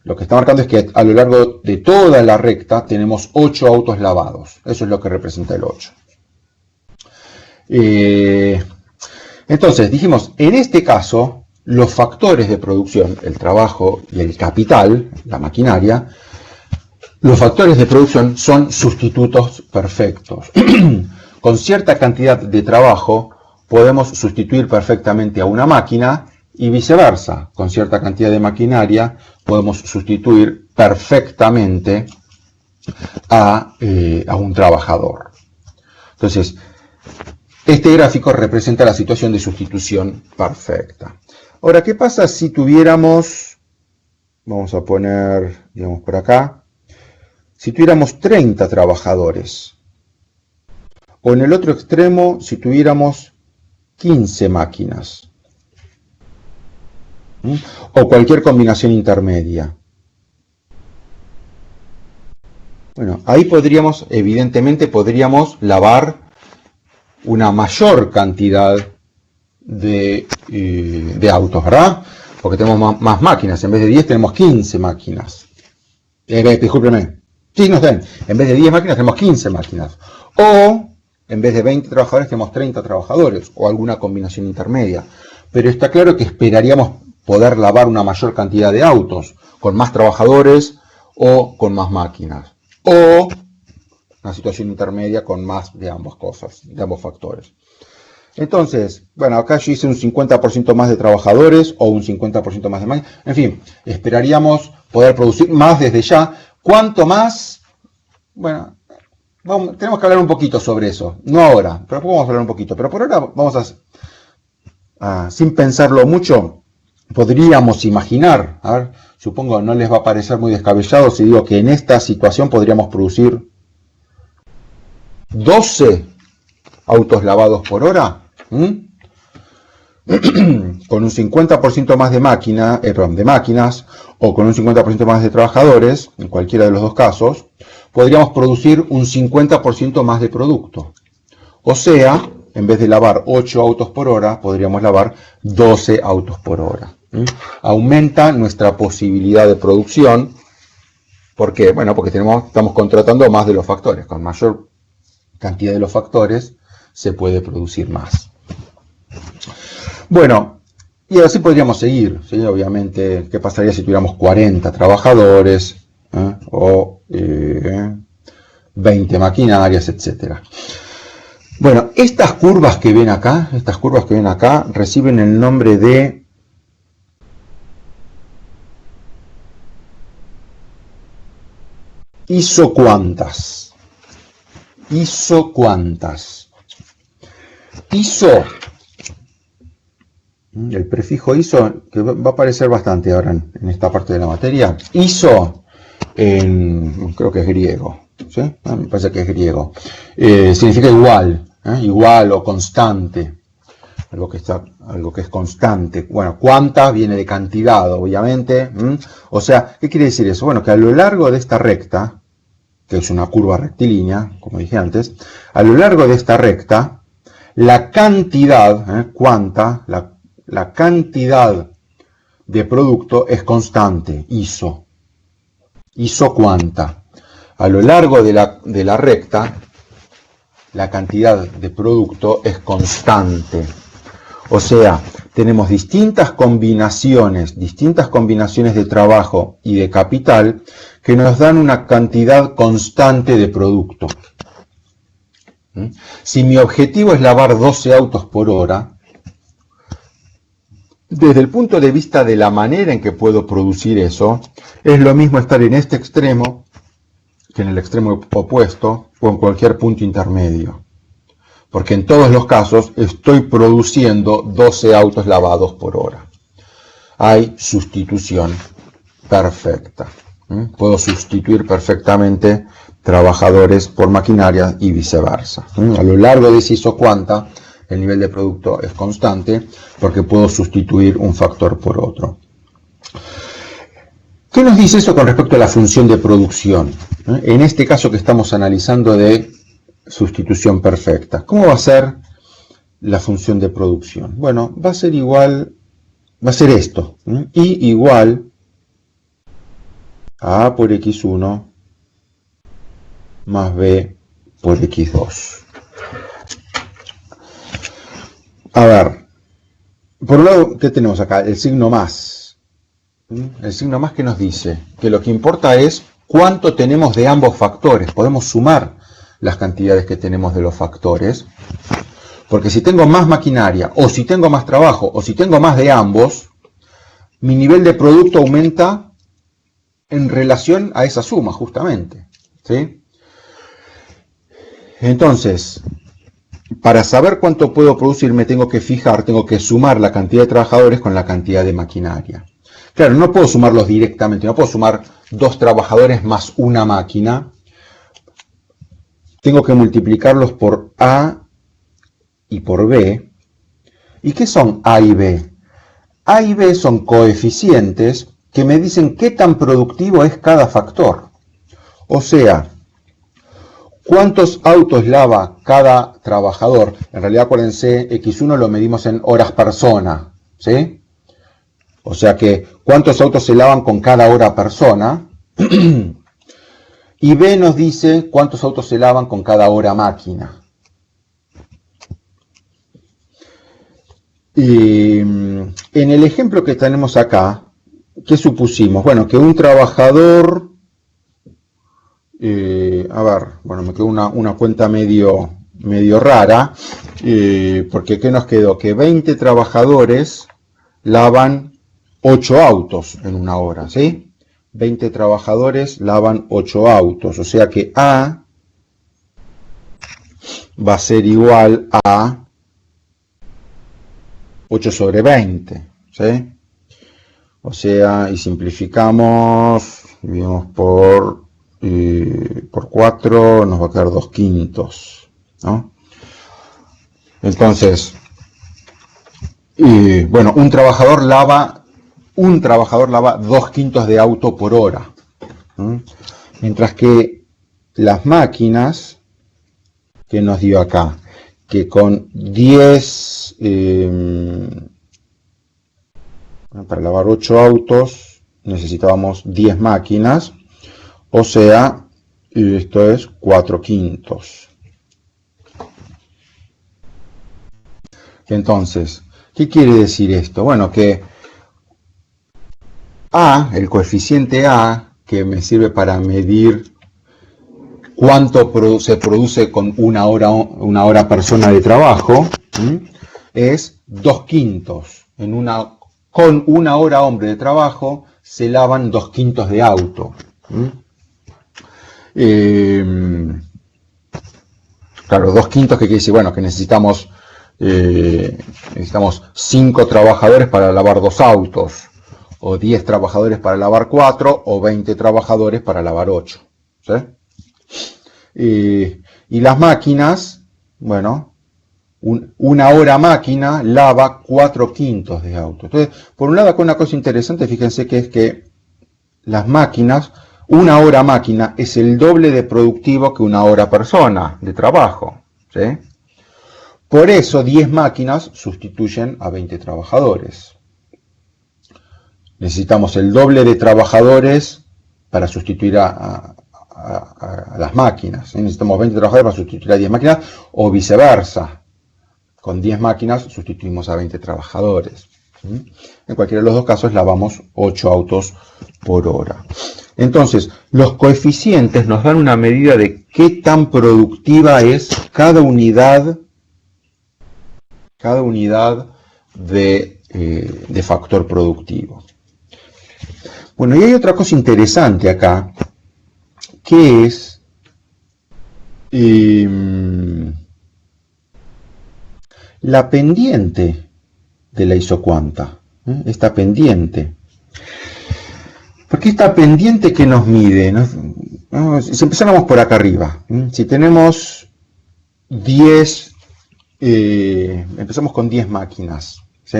Lo que está marcando es que a lo largo de toda la recta tenemos 8 autos lavados. Eso es lo que representa el 8. Entonces, dijimos, en este caso, los factores de producción, el trabajo y el capital, la maquinaria, los factores de producción son sustitutos perfectos. Con cierta cantidad de trabajo podemos sustituir perfectamente a una máquina y viceversa. Con cierta cantidad de maquinaria podemos sustituir perfectamente a un trabajador. Entonces, este gráfico representa la situación de sustitución perfecta. Ahora, ¿qué pasa si tuviéramos, vamos a poner, digamos por acá, si tuviéramos 30 trabajadores? O en el otro extremo, si tuviéramos 15 máquinas. O cualquier combinación intermedia. Bueno, ahí evidentemente podríamos lavar una mayor cantidad de autos, ¿verdad? Porque tenemos más máquinas. En vez de 10 tenemos 15 máquinas. Discúlpenme. Sí, no sé. En vez de 10 máquinas tenemos 15 máquinas. O en vez de 20 trabajadores tenemos 30 trabajadores. O alguna combinación intermedia. Pero está claro que esperaríamos poder lavar una mayor cantidad de autos con más trabajadores o con más máquinas. O una situación intermedia con más de ambas cosas, de ambos factores. Entonces, bueno, acá yo hice un 50% más de trabajadores o un 50% más de máquinas. En fin, esperaríamos poder producir más desde ya. ¿Cuánto más? Bueno, tenemos que hablar un poquito sobre eso. No ahora, pero vamos a hablar un poquito. Pero por ahora vamos sin pensarlo mucho, podríamos imaginar, a ver, supongo no les va a parecer muy descabellado si digo que en esta situación podríamos producir 12 autos lavados por hora. Con un 50% más de máquinas o con un 50% más de trabajadores, en cualquiera de los dos casos, podríamos producir un 50% más de producto. O sea, en vez de lavar 8 autos por hora, podríamos lavar 12 autos por hora. Aumenta nuestra posibilidad de producción. ¿Por qué? Bueno, porque estamos contratando más de los factores. Con mayor cantidad de los factores se puede producir más. Bueno, y así podríamos seguir, ¿sí? Obviamente, ¿qué pasaría si tuviéramos 40 trabajadores o 20 maquinarias, etcétera? Bueno, estas curvas que ven acá, reciben el nombre de isocuantas. Isocuantas. Iso, el prefijo iso, que va a aparecer bastante ahora en esta parte de la materia. Iso, creo que es griego, ¿sí? Me parece que es griego. Significa igual, igual o constante. Algo que es constante. Bueno, cuánta viene de cantidad, obviamente. O sea, ¿qué quiere decir eso? Bueno, que a lo largo de esta recta, que es una curva rectilínea, como dije antes, a lo largo de esta recta, la cantidad, la cantidad de producto es constante, iso cuanta. A lo largo de la recta, la cantidad de producto es constante. O sea, tenemos distintas combinaciones de trabajo y de capital que nos dan una cantidad constante de producto. Si mi objetivo es lavar 12 autos por hora, desde el punto de vista de la manera en que puedo producir eso, es lo mismo estar en este extremo que en el extremo opuesto o en cualquier punto intermedio. Porque en todos los casos estoy produciendo 12 autos lavados por hora. Hay sustitución perfecta. Puedo sustituir perfectamente trabajadores por maquinaria y viceversa. A lo largo de esa isocuanta, el nivel de producto es constante porque puedo sustituir un factor por otro. ¿Qué nos dice eso con respecto a la función de producción? En este caso que estamos analizando de sustitución perfecta. ¿Cómo va a ser la función de producción? Bueno, va a ser igual, va a ser esto. I igual a A por X1 más B por X2. A ver, por un lado, ¿qué tenemos acá? El signo más. El signo más que nos dice que lo que importa es cuánto tenemos de ambos factores. Podemos sumar las cantidades que tenemos de los factores. Porque si tengo más maquinaria, o si tengo más trabajo, o si tengo más de ambos, mi nivel de producto aumenta en relación a esa suma, justamente. ¿Sí? Entonces, para saber cuánto puedo producir, me tengo que sumar la cantidad de trabajadores con la cantidad de maquinaria. Claro, no puedo sumarlos directamente, no puedo sumar 2 trabajadores más una máquina. Tengo que multiplicarlos por A y por B. ¿Y qué son A y B? A y B son coeficientes que me dicen qué tan productivo es cada factor. O sea, ¿Cuántos autos lava cada trabajador? En realidad, acuérdense, X1 lo medimos en horas persona, ¿sí? O sea que, ¿cuántos autos se lavan con cada hora persona? Y B nos dice cuántos autos se lavan con cada hora máquina. Y en el ejemplo que tenemos acá, ¿qué supusimos? Bueno, que un trabajador... me quedó una cuenta medio rara, porque ¿qué nos quedó? Que 20 trabajadores lavan 8 autos en una hora, ¿sí? 20 trabajadores lavan 8 autos, o sea que A va a ser igual a 8 sobre 20, ¿sí? O sea, y simplificamos, dividimos por 4, nos va a quedar 2/5, ¿no? Entonces, bueno, un trabajador lava 2/5 de auto por hora, ¿no? Mientras que las máquinas que nos dio acá, que con 10 para lavar 8 autos necesitábamos 10 máquinas, o sea, esto es 4/5. Entonces, ¿qué quiere decir esto? Bueno, que A, el coeficiente A, que me sirve para medir cuánto se produce con una hora persona de trabajo, es 2/5. Con una hora hombre de trabajo se lavan 2/5 de auto. Claro, 2/5, que quiere decir, bueno, que necesitamos 5 trabajadores para lavar 2 autos, o 10 trabajadores para lavar 4, o 20 trabajadores para lavar 8. ¿Sí? Y las máquinas, bueno, una hora máquina lava 4/5 de auto. Entonces, por un lado, acá una cosa interesante, fíjense que es que las máquinas, una hora máquina es el doble de productivo que una hora persona de trabajo, ¿sí? Por eso 10 máquinas sustituyen a 20 trabajadores. Necesitamos el doble de trabajadores para sustituir a las máquinas, ¿sí? Necesitamos 20 trabajadores para sustituir a 10 máquinas, o viceversa. Con 10 máquinas sustituimos a 20 trabajadores, ¿sí? En cualquiera de los dos casos lavamos 8 autos por hora. Entonces, los coeficientes nos dan una medida de qué tan productiva es cada unidad de factor productivo. Bueno, y hay otra cosa interesante acá, que es la pendiente de la isocuanta, esta pendiente. Porque esta pendiente que nos mide, si empezáramos por acá arriba, si tenemos 10, empezamos con 10 máquinas, ¿sí?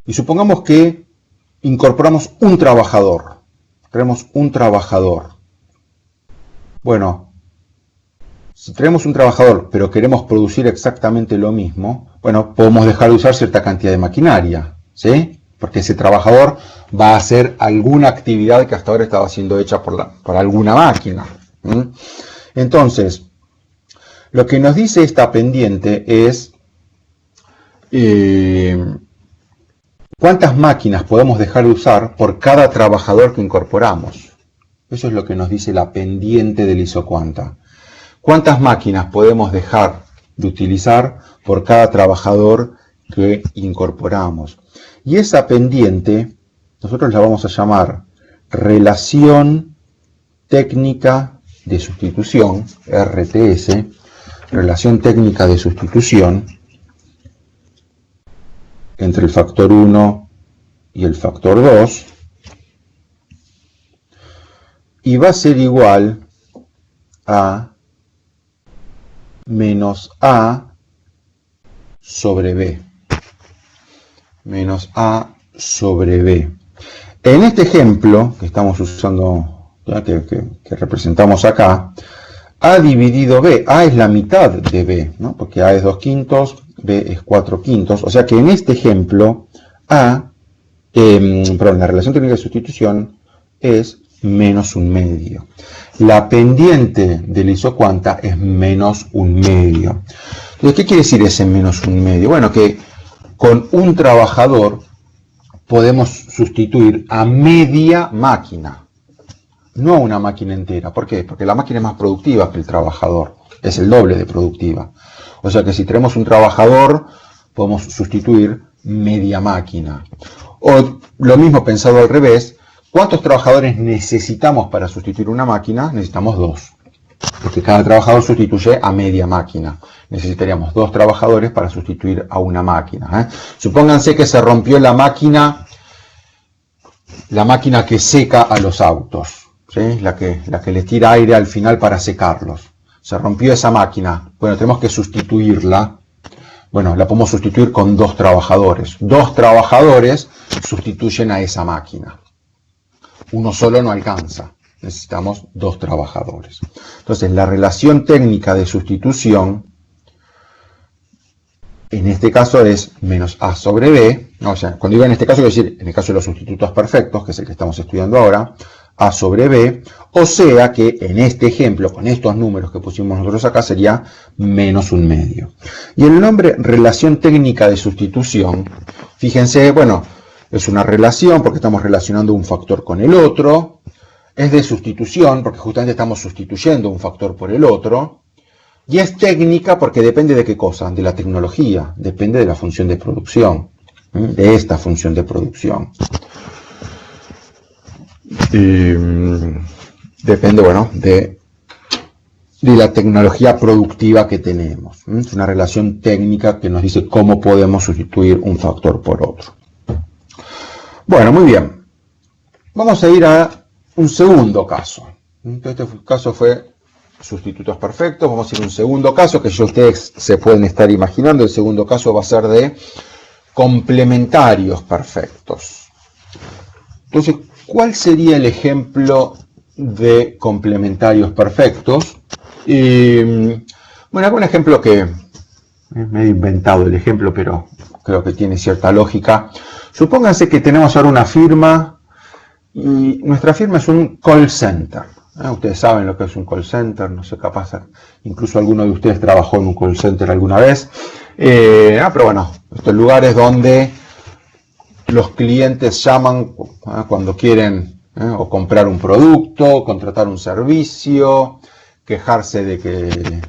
Y supongamos que incorporamos un trabajador, tenemos un trabajador. Bueno, si tenemos un trabajador pero queremos producir exactamente lo mismo, bueno, podemos dejar de usar cierta cantidad de maquinaria, ¿sí? Porque ese trabajador va a hacer alguna actividad que hasta ahora estaba siendo hecha por alguna máquina. Entonces, lo que nos dice esta pendiente es cuántas máquinas podemos dejar de usar por cada trabajador que incorporamos. Eso es lo que nos dice la pendiente de la isocuanta. ¿Cuántas máquinas podemos dejar de utilizar por cada trabajador que incorporamos? Y esa pendiente nosotros la vamos a llamar relación técnica de sustitución, RTS, relación técnica de sustitución entre el factor 1 y el factor 2, y va a ser igual a menos A sobre B. Menos A sobre B. En este ejemplo que estamos usando ¿ya? Que representamos acá, A dividido B. A es la mitad de B, ¿no? Porque A es 2/5, B es 4/5. O sea que en este ejemplo, la relación técnica de sustitución es menos 1/2. La pendiente del isocuanta es menos 1/2. Entonces, ¿qué quiere decir ese menos 1/2? Bueno, que con un trabajador podemos sustituir a media máquina, no a una máquina entera. ¿Por qué? Porque la máquina es más productiva que el trabajador, es el doble de productiva. O sea que si tenemos un trabajador, podemos sustituir media máquina. O lo mismo pensado al revés, ¿cuántos trabajadores necesitamos para sustituir una máquina? Necesitamos 2. Porque cada trabajador sustituye a media máquina. Necesitaríamos 2 trabajadores para sustituir a una máquina. Supónganse que se rompió la máquina que seca a los autos, ¿sí? la que les tira aire al final para secarlos. Se rompió esa máquina. Bueno, tenemos que sustituirla. Bueno, la podemos sustituir con 2 trabajadores. 2 trabajadores sustituyen a esa máquina. Uno solo no alcanza. Necesitamos 2 trabajadores. Entonces, la relación técnica de sustitución, en este caso es menos A sobre B. O sea, cuando digo en este caso, quiero decir, en el caso de los sustitutos perfectos, que es el que estamos estudiando ahora, A sobre B. O sea que en este ejemplo, con estos números que pusimos nosotros acá, sería menos 1/2. Y el nombre relación técnica de sustitución, fíjense, bueno, es una relación porque estamos relacionando un factor con el otro. Es de sustitución porque justamente estamos sustituyendo un factor por el otro. Y es técnica porque depende de qué cosa, de la tecnología, depende de la función de producción, de esta función de producción. Depende, bueno, de la tecnología productiva que tenemos. Es una relación técnica que nos dice cómo podemos sustituir un factor por otro. Bueno, muy bien. Vamos a ir a un segundo caso. Este caso fue sustitutos perfectos. Vamos a ir a un segundo caso que ya ustedes se pueden estar imaginando. El segundo caso va a ser de complementarios perfectos. Entonces, ¿cuál sería el ejemplo de complementarios perfectos? Bueno, hago un ejemplo que me he inventado el ejemplo, pero creo que tiene cierta lógica. Supónganse que tenemos ahora una firma y nuestra firma es un call center. Ustedes saben lo que es un call center, no sé, capaz, incluso alguno de ustedes trabajó en un call center alguna vez. Pero bueno, estos lugares donde los clientes llaman cuando quieren o comprar un producto, contratar un servicio, quejarse de que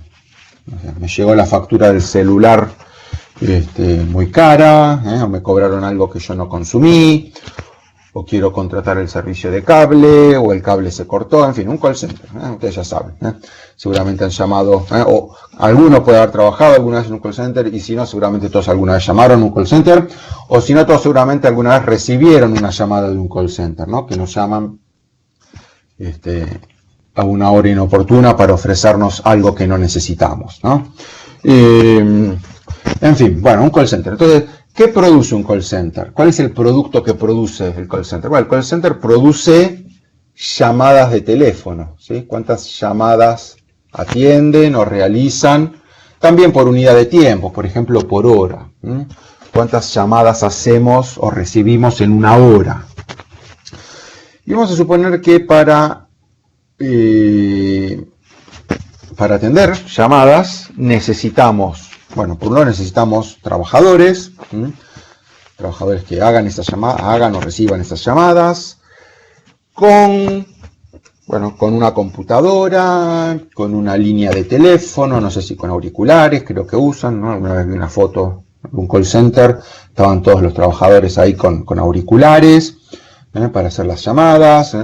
no sé, me llegó la factura del celular muy cara, o me cobraron algo que yo no consumí, o quiero contratar el servicio de cable, o el cable se cortó, en fin, un call center, ustedes ya saben. Seguramente han llamado, o alguno puede haber trabajado alguna vez en un call center, y si no, seguramente todos alguna vez llamaron a un call center, o si no, todos seguramente alguna vez recibieron una llamada de un call center, ¿no? Que nos llaman a una hora inoportuna para ofrecernos algo que no necesitamos, ¿no? En fin, bueno, un call center. Entonces, ¿qué produce un call center? ¿Cuál es el producto que produce el call center? Bueno, el call center produce llamadas de teléfono, ¿sí? ¿Cuántas llamadas atienden o realizan? También por unidad de tiempo, por ejemplo, por hora. ¿Cuántas llamadas hacemos o recibimos en una hora? Y vamos a suponer que para atender llamadas necesitamos, bueno, por un lado necesitamos trabajadores, trabajadores que hagan estas llamadas, hagan o reciban estas llamadas, con una computadora, con una línea de teléfono, no sé si con auriculares, creo que usan, ¿no? Alguna vez vi una foto de un call center, estaban todos los trabajadores ahí con auriculares, para hacer las llamadas,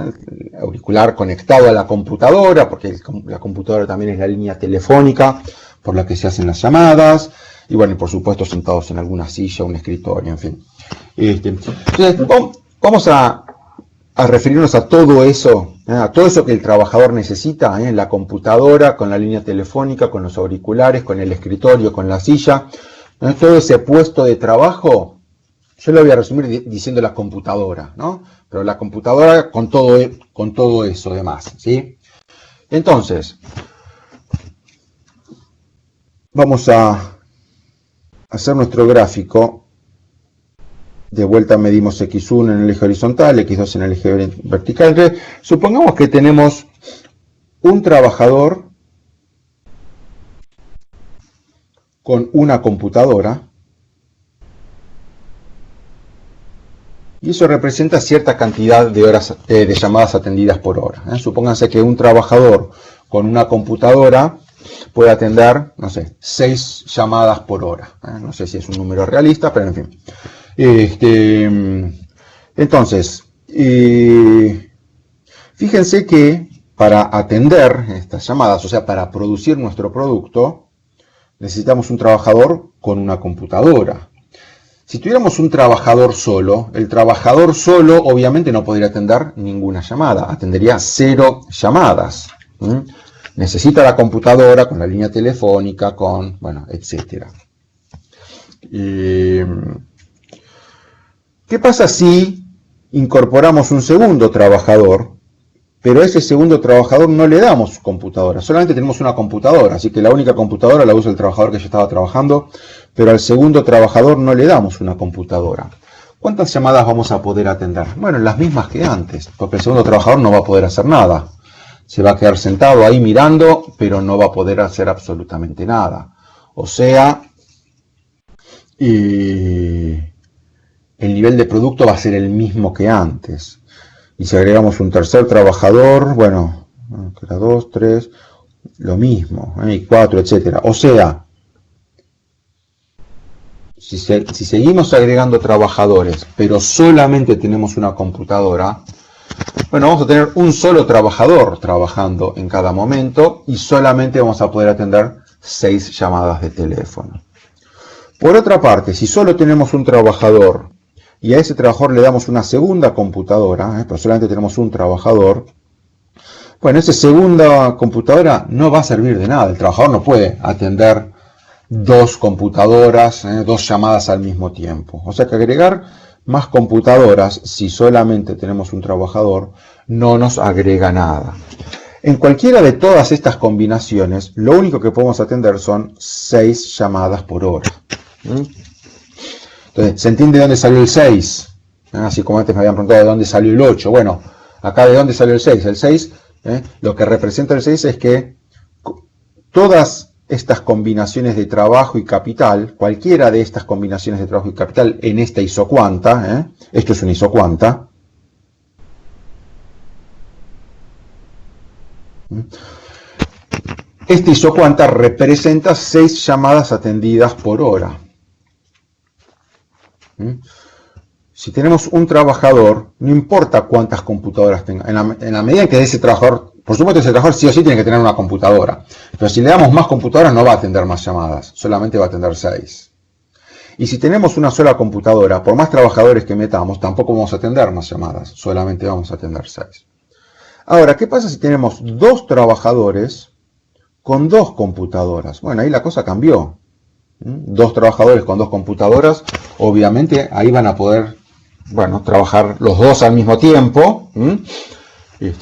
auricular conectado a la computadora, porque la computadora también es la línea telefónica por la que se hacen las llamadas, y bueno, y por supuesto sentados en alguna silla, un escritorio, en fin. Entonces, vamos a referirnos a todo eso que el trabajador necesita, la computadora, con la línea telefónica, con los auriculares, con el escritorio, con la silla, todo ese puesto de trabajo. Yo lo voy a resumir diciendo la computadora, ¿no? pero la computadora con todo eso demás, ¿sí? Entonces, vamos a hacer nuestro gráfico. De vuelta medimos x1 en el eje horizontal, x2 en el eje vertical. Entonces, supongamos que tenemos un trabajador con una computadora, y eso representa cierta cantidad de horas de llamadas atendidas por hora. Supónganse que un trabajador con una computadora puede atender, no sé, 6 llamadas por hora. No sé si es un número realista, pero en fin. Entonces, fíjense que para atender estas llamadas, o sea, para producir nuestro producto, necesitamos un trabajador con una computadora. Si tuviéramos un trabajador solo, el trabajador solo obviamente no podría atender ninguna llamada, atendería 0 llamadas. Necesita la computadora con la línea telefónica, bueno, etc. ¿Qué pasa si incorporamos un segundo trabajador, pero a ese segundo trabajador no le damos computadora? Solamente tenemos una computadora, así que la única computadora la usa el trabajador que ya estaba trabajando, pero al segundo trabajador no le damos una computadora. ¿Cuántas llamadas vamos a poder atender? Bueno, las mismas que antes, porque el segundo trabajador no va a poder hacer nada. Se va a quedar sentado ahí mirando, pero no va a poder hacer absolutamente nada. O sea, el nivel de producto va a ser el mismo que antes. Y si agregamos un tercer trabajador, bueno, que era 2, 3, lo mismo, y 4, etc. O sea, si seguimos agregando trabajadores, pero solamente tenemos una computadora, bueno, vamos a tener un solo trabajador trabajando en cada momento y solamente vamos a poder atender 6 llamadas de teléfono. Por otra parte, si solo tenemos un trabajador y a ese trabajador le damos una segunda computadora, pero solamente tenemos un trabajador, bueno, esa segunda computadora no va a servir de nada. El trabajador no puede atender 2 computadoras, 2 llamadas al mismo tiempo. O sea que agregar más computadoras, si solamente tenemos un trabajador, no nos agrega nada. En cualquiera de todas estas combinaciones, lo único que podemos atender son 6 llamadas por hora. Entonces, ¿se entiende de dónde salió el 6? Así como antes me habían preguntado de dónde salió el 8. Bueno, acá de dónde salió el 6. El 6, lo que representa el 6 es que todas estas combinaciones de trabajo y capital, cualquiera de estas combinaciones de trabajo y capital en esta isocuanta, esto es una isocuanta, esta isocuanta representa 6 llamadas atendidas por hora. Si tenemos un trabajador, no importa cuántas computadoras tenga, en la medida en que ese trabajador, por supuesto ese trabajador sí o sí tiene que tener una computadora, pero si le damos más computadoras no va a atender más llamadas, solamente va a atender 6. Y si tenemos una sola computadora, por más trabajadores que metamos, tampoco vamos a atender más llamadas, solamente vamos a atender 6. Ahora, ¿qué pasa si tenemos 2 trabajadores con 2 computadoras? Bueno, ahí la cosa cambió. 2 trabajadores con 2 computadoras, obviamente ahí van a poder, bueno, trabajar los 2 al mismo tiempo,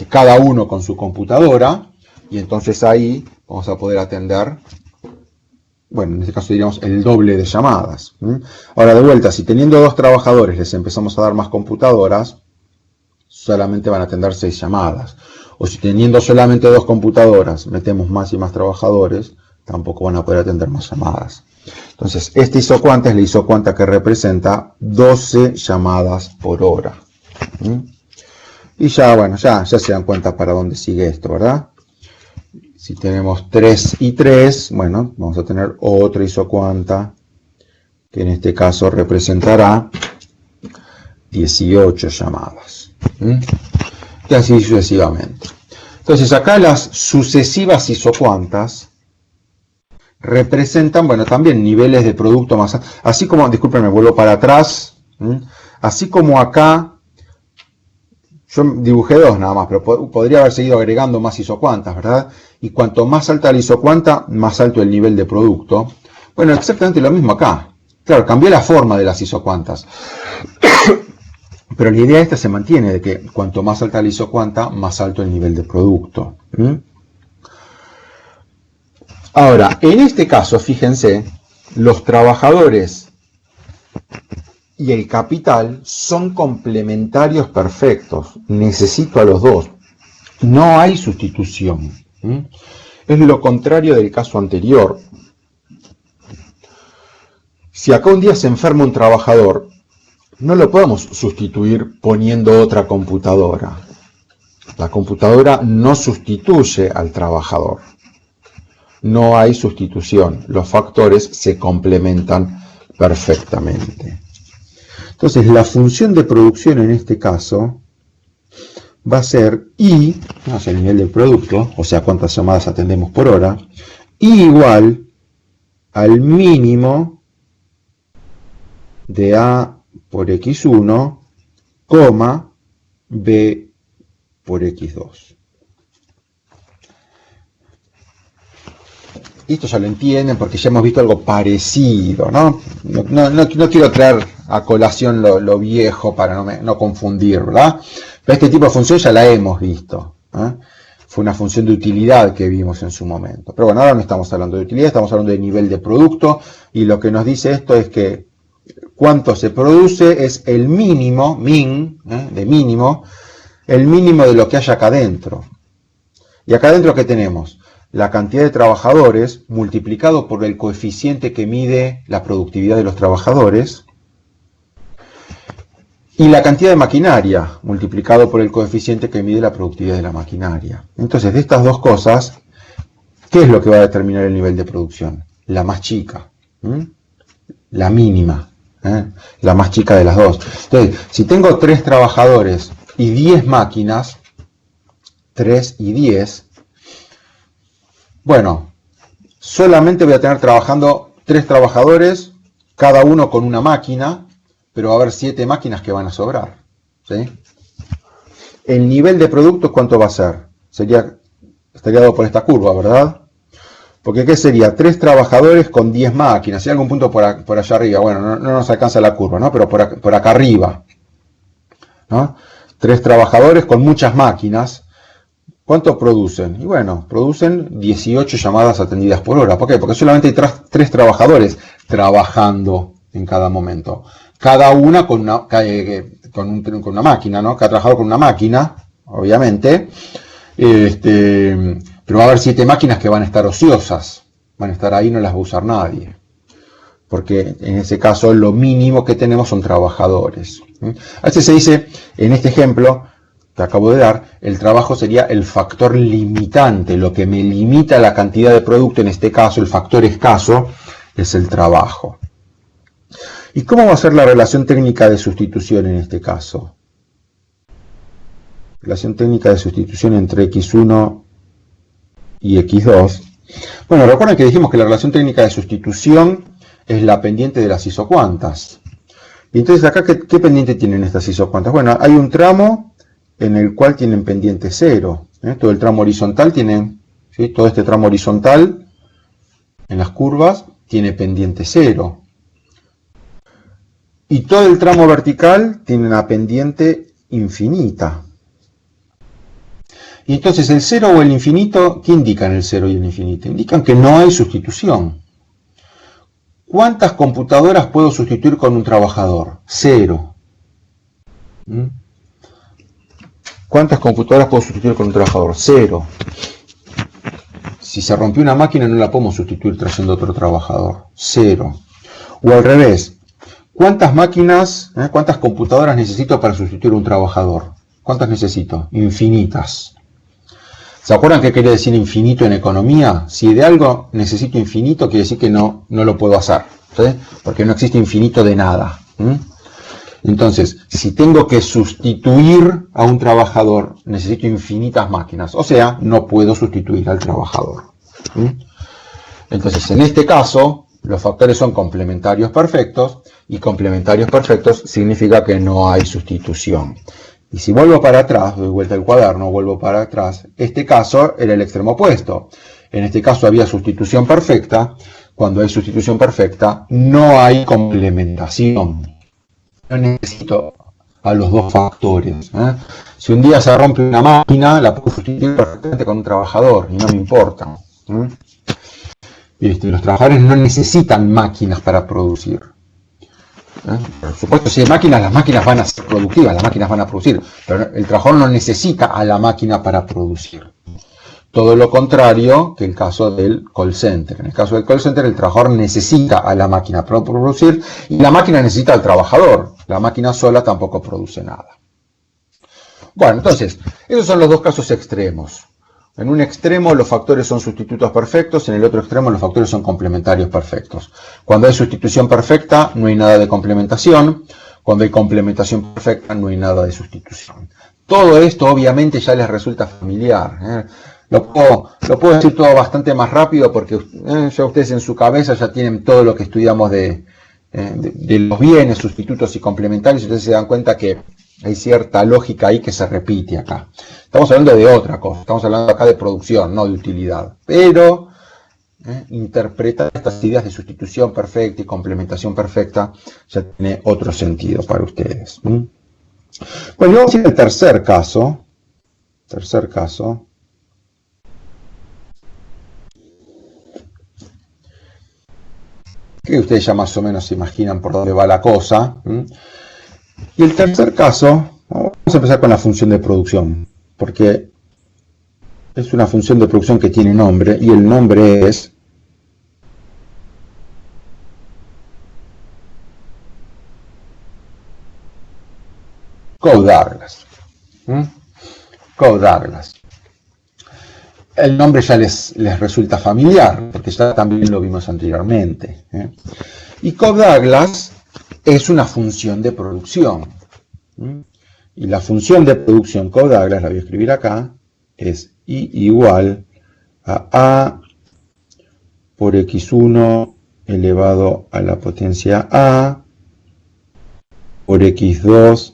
cada uno con su computadora, y entonces ahí vamos a poder atender, bueno, en este caso diríamos el doble de llamadas. Ahora de vuelta, si teniendo 2 trabajadores les empezamos a dar más computadoras, solamente van a atender 6 llamadas. O si teniendo solamente 2 computadoras metemos más y más trabajadores, tampoco van a poder atender más llamadas. Entonces, esta isocuanta es la isocuanta que representa 12 llamadas por hora. Y ya, bueno, ya se dan cuenta para dónde sigue esto, ¿verdad? Si tenemos 3 y 3, bueno, vamos a tener otra isocuanta, que en este caso representará 18 llamadas. Y así sucesivamente. Entonces, acá las sucesivas isocuantas representan, bueno, también niveles de producto más altos. Así como, discúlpenme, vuelvo para atrás. Así como acá, yo dibujé 2 nada más, pero podría haber seguido agregando más isocuantas, ¿verdad? Y cuanto más alta la isocuanta, más alto el nivel de producto. Bueno, exactamente lo mismo acá. Claro, cambié la forma de las isocuantas. Pero la idea esta se mantiene, de que cuanto más alta la isocuanta, más alto el nivel de producto. Ahora, en este caso, fíjense, los trabajadores y el capital son complementarios perfectos. Necesito a los dos. No hay sustitución. Es lo contrario del caso anterior. Si acá un día se enferma un trabajador, no lo podemos sustituir poniendo otra computadora. La computadora no sustituye al trabajador. No hay sustitución. Los factores se complementan perfectamente. Entonces, la función de producción en este caso va a ser I, o sea, el nivel del producto, o sea, cuántas llamadas atendemos por hora, I igual al mínimo de A por X1, coma, B por X2. Esto ya lo entienden porque ya hemos visto algo parecido, ¿no? No quiero traer a colación lo viejo para no confundir, ¿verdad? Pero este tipo de función ya la hemos visto, ¿eh? Fue una función de utilidad que vimos en su momento. Pero bueno, ahora no estamos hablando de utilidad, estamos hablando de nivel de producto, y lo que nos dice esto es que cuánto se produce es el mínimo, min, de mínimo, el mínimo de lo que hay acá adentro. Y acá adentro, ¿qué tenemos? La cantidad de trabajadores multiplicado por el coeficiente que mide la productividad de los trabajadores, y la cantidad de maquinaria multiplicado por el coeficiente que mide la productividad de la maquinaria. Entonces, de estas dos cosas, ¿qué es lo que va a determinar el nivel de producción? La más chica, la mínima, la más chica de las dos. Entonces, si tengo 3 trabajadores y 10 máquinas, 3 y 10, bueno, solamente voy a tener trabajando 3 trabajadores, cada uno con una máquina, pero va a haber 7 máquinas que van a sobrar, ¿sí? El nivel de producto, ¿cuánto va a ser? Estaría dado por esta curva, ¿verdad? Porque ¿qué sería? 3 trabajadores con 10 máquinas. Si hay algún punto por allá arriba, bueno, no nos alcanza la curva, ¿no? Pero por acá arriba, ¿no? 3 trabajadores con muchas máquinas. ¿Cuánto producen? Y bueno, producen 18 llamadas atendidas por hora. ¿Por qué? Porque solamente hay 3 trabajadores trabajando en cada momento. Cada una con una máquina, ¿no? Cada trabajador con una máquina, obviamente. Pero va a haber 7 máquinas que van a estar ociosas. Van a estar ahí, no las va a usar nadie. Porque en ese caso lo mínimo que tenemos son trabajadores. A veces se dice, en este ejemplo que acabo de dar, el trabajo sería el factor limitante, lo que me limita la cantidad de producto, en este caso el factor escaso, es el trabajo. ¿Y cómo va a ser la relación técnica de sustitución en este caso? Relación técnica de sustitución entre X1 y X2. Bueno, recuerden que dijimos que la relación técnica de sustitución es la pendiente de las isocuantas. Y entonces acá, ¿qué pendiente tienen estas isocuantas? Bueno, hay un tramo en el cual tienen pendiente 0. Todo el tramo horizontal tiene, ¿sí? Todo este tramo horizontal en las curvas tiene pendiente 0. Y todo el tramo vertical tiene una pendiente infinita. Y entonces el 0 o el infinito, ¿qué indican el 0 y el infinito? Indican que no hay sustitución. ¿Cuántas computadoras puedo sustituir con un trabajador? 0. ¿Cuántas computadoras puedo sustituir con un trabajador? 0. Si se rompió una máquina no la podemos sustituir trayendo otro trabajador. 0. O al revés. ¿Cuántas máquinas, cuántas computadoras necesito para sustituir un trabajador? ¿Cuántas necesito? Infinitas. ¿Se acuerdan qué quiere decir infinito en economía? Si de algo necesito infinito, quiere decir que no lo puedo hacer, ¿sí? Porque no existe infinito de nada. Entonces, si tengo que sustituir a un trabajador, necesito infinitas máquinas. O sea, no puedo sustituir al trabajador. Entonces, en este caso, los factores son complementarios perfectos, y complementarios perfectos significa que no hay sustitución. Y si vuelvo para atrás, doy vuelta al cuaderno, vuelvo para atrás, este caso era el extremo opuesto. En este caso había sustitución perfecta. Cuando hay sustitución perfecta, no hay complementación. No necesito a los dos factores. Si un día se rompe una máquina, la puedo sustituir perfectamente con un trabajador y no me importa. Los trabajadores no necesitan máquinas para producir. Por supuesto, si hay máquinas, las máquinas van a ser productivas, las máquinas van a producir, pero el trabajador no necesita a la máquina para producir. Todo lo contrario que el caso del call center. En el caso del call center, el trabajador necesita a la máquina para producir y la máquina necesita al trabajador. La máquina sola tampoco produce nada. Bueno, entonces, esos son los dos casos extremos. En un extremo los factores son sustitutos perfectos, en el otro extremo los factores son complementarios perfectos. Cuando hay sustitución perfecta no hay nada de complementación, cuando hay complementación perfecta no hay nada de sustitución. Todo esto obviamente ya les resulta familiar. Lo puedo decir todo bastante más rápido porque ya ustedes en su cabeza ya tienen todo lo que estudiamos de los bienes, sustitutos y complementarios, y ustedes se dan cuenta que hay cierta lógica ahí que se repite acá. Estamos hablando de otra cosa, estamos hablando acá de producción, no de utilidad. Pero interpretar estas ideas de sustitución perfecta y complementación perfecta ya tiene otro sentido para ustedes. Bueno, vamos a ir al tercer caso. Que ustedes ya más o menos se imaginan por dónde va la cosa. Y el tercer caso, vamos a empezar con la función de producción, porque es una función de producción que tiene nombre, y el nombre es Cobb-Douglas. Cobb-Douglas. El nombre ya les resulta familiar, porque ya también lo vimos anteriormente. Y Cobb-Douglas es una función de producción. Y la función de producción Cobb-Douglas, la voy a escribir acá, es I igual a por x1 elevado a la potencia a por x2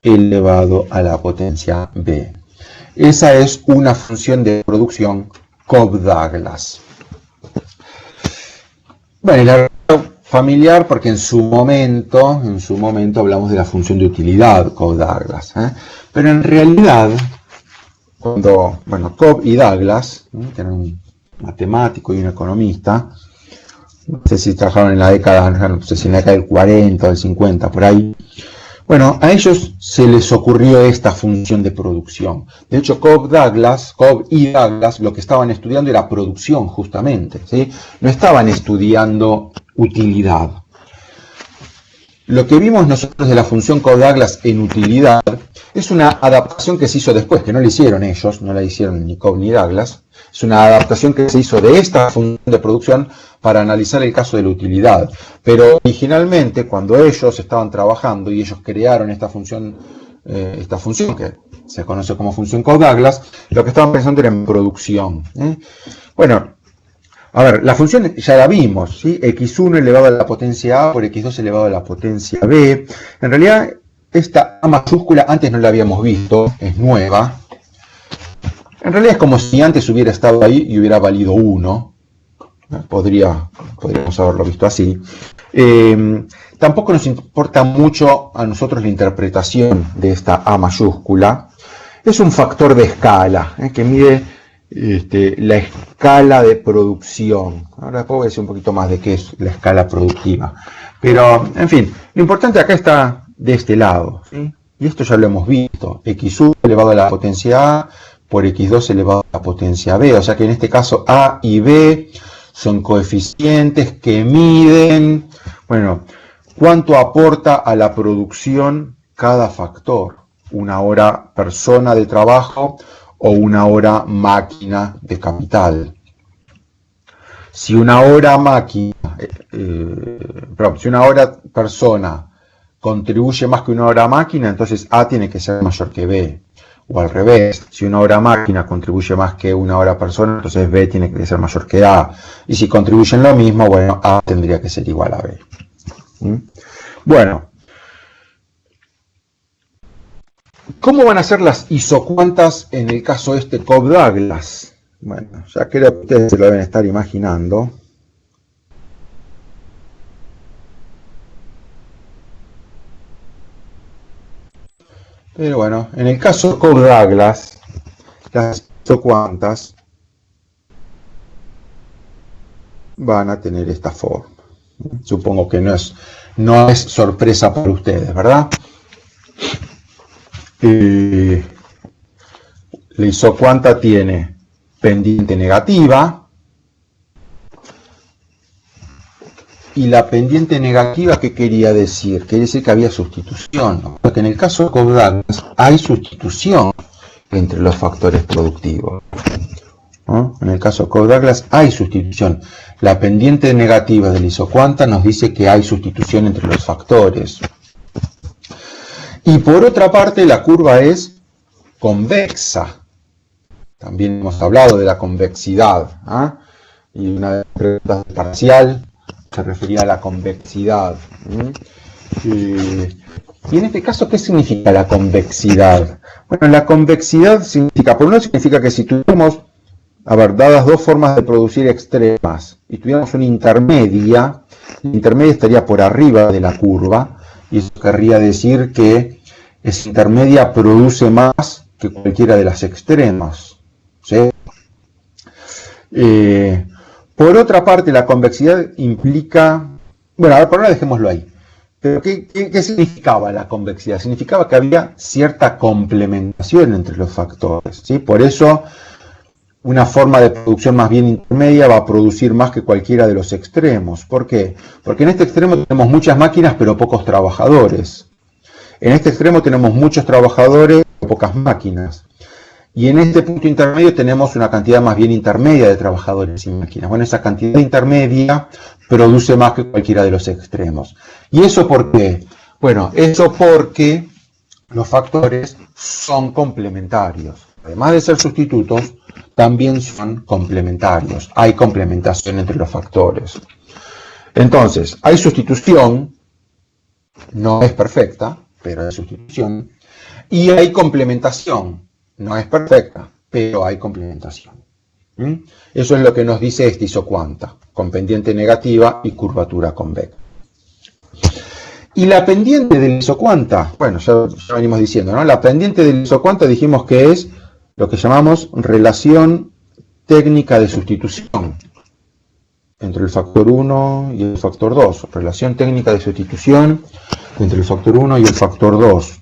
elevado a la potencia b. Esa es una función de producción Cobb-Douglas. Bueno, la familiar porque en su momento hablamos de la función de utilidad Cobb-Douglas. Pero en realidad, cuando, Cobb y Douglas, que eran un matemático y un economista, no sé si trabajaron en la década, no sé si en la década del 40 o del 50, por ahí. Bueno, a ellos se les ocurrió esta función de producción. De hecho, Cobb y Douglas lo que estaban estudiando era producción, justamente, ¿sí? No estaban estudiando utilidad. Lo que vimos nosotros de la función Cobb-Douglas en utilidad es una adaptación que se hizo después, que no la hicieron ellos, no la hicieron ni Cobb ni Douglas. Es una adaptación que se hizo de esta función de producción para analizar el caso de la utilidad. Pero originalmente, cuando ellos estaban trabajando y ellos crearon esta función que se conoce como función Cobb-Douglas, lo que estaban pensando era en producción. Bueno, a ver, la función ya la vimos, ¿sí? x1 elevado a la potencia a por x2 elevado a la potencia b. En realidad, esta a mayúscula antes no la habíamos visto, es nueva. En realidad es como si antes hubiera estado ahí y hubiera valido 1. Podríamos haberlo visto así. Tampoco nos importa mucho a nosotros la interpretación de esta a mayúscula. Es un factor de escala que mide la escala de producción. Ahora después voy a decir un poquito más de qué es la escala productiva. Pero, en fin, lo importante acá está de este lado, ¿sí? Y esto ya lo hemos visto. x1 elevado a la potencia a por x2 elevado a la potencia b. O sea que en este caso a y b son coeficientes que miden, cuánto aporta a la producción cada factor. Una hora persona de trabajo o una hora máquina de capital. Si una hora si una hora persona contribuye más que una hora máquina, entonces A tiene que ser mayor que B. O al revés, si una hora máquina contribuye más que una hora persona, entonces B tiene que ser mayor que A. Y si contribuyen lo mismo, A tendría que ser igual a B. Bueno, ¿cómo van a ser las isocuantas en el caso Cobb-Douglas? Bueno, ya creo que ustedes se lo deben estar imaginando. Pero bueno, en el caso de Cobb-Douglas, las isocuantas van a tener esta forma. Supongo que no es sorpresa para ustedes, ¿verdad? La isocuanta tiene pendiente negativa. Y la pendiente negativa, ¿qué quería decir? Quería decir que había sustitución. Porque en el caso de Cobb-Douglas hay sustitución entre los factores productivos, ¿no? En el caso de Cobb-Douglas hay sustitución. La pendiente negativa de la isocuanta nos dice que hay sustitución entre los factores. Y por otra parte, la curva es convexa. También hemos hablado de la convexidad, ¿eh? Y una de las preguntas parcial se refería a la convexidad. Y en este caso, ¿qué significa la convexidad? Bueno, la convexidad significa, por un lado, significa que si tuviéramos, dadas dos formas de producir extremas, y tuviéramos una intermedia, la intermedia estaría por arriba de la curva, y eso querría decir que esa intermedia produce más que cualquiera de las extremas, ¿sí? Por otra parte, la convexidad implica... Bueno, por ahora dejémoslo ahí. Pero ¿qué significaba la convexidad? Significaba que había cierta complementación entre los factores, ¿sí? Por eso, una forma de producción más bien intermedia va a producir más que cualquiera de los extremos. ¿Por qué? Porque en este extremo tenemos muchas máquinas, pero pocos trabajadores. En este extremo tenemos muchos trabajadores, pero pocas máquinas. Y en este punto intermedio tenemos una cantidad más bien intermedia de trabajadores y máquinas. Bueno, esa cantidad intermedia produce más que cualquiera de los extremos. ¿Y eso por qué? Bueno, eso porque los factores son complementarios. Además de ser sustitutos, también son complementarios. Hay complementación entre los factores. Entonces, hay sustitución, no es perfecta, pero hay sustitución. Y hay complementación. No es perfecta, pero hay complementación. Eso es lo que nos dice esta isocuanta, con pendiente negativa y curvatura convexa. Y la pendiente de la isocuanta, bueno, ya venimos diciendo, ¿no? La pendiente de la isocuanta dijimos que es lo que llamamos relación técnica de sustitución entre el factor 1 y el factor 2. Relación técnica de sustitución entre el factor 1 y el factor 2.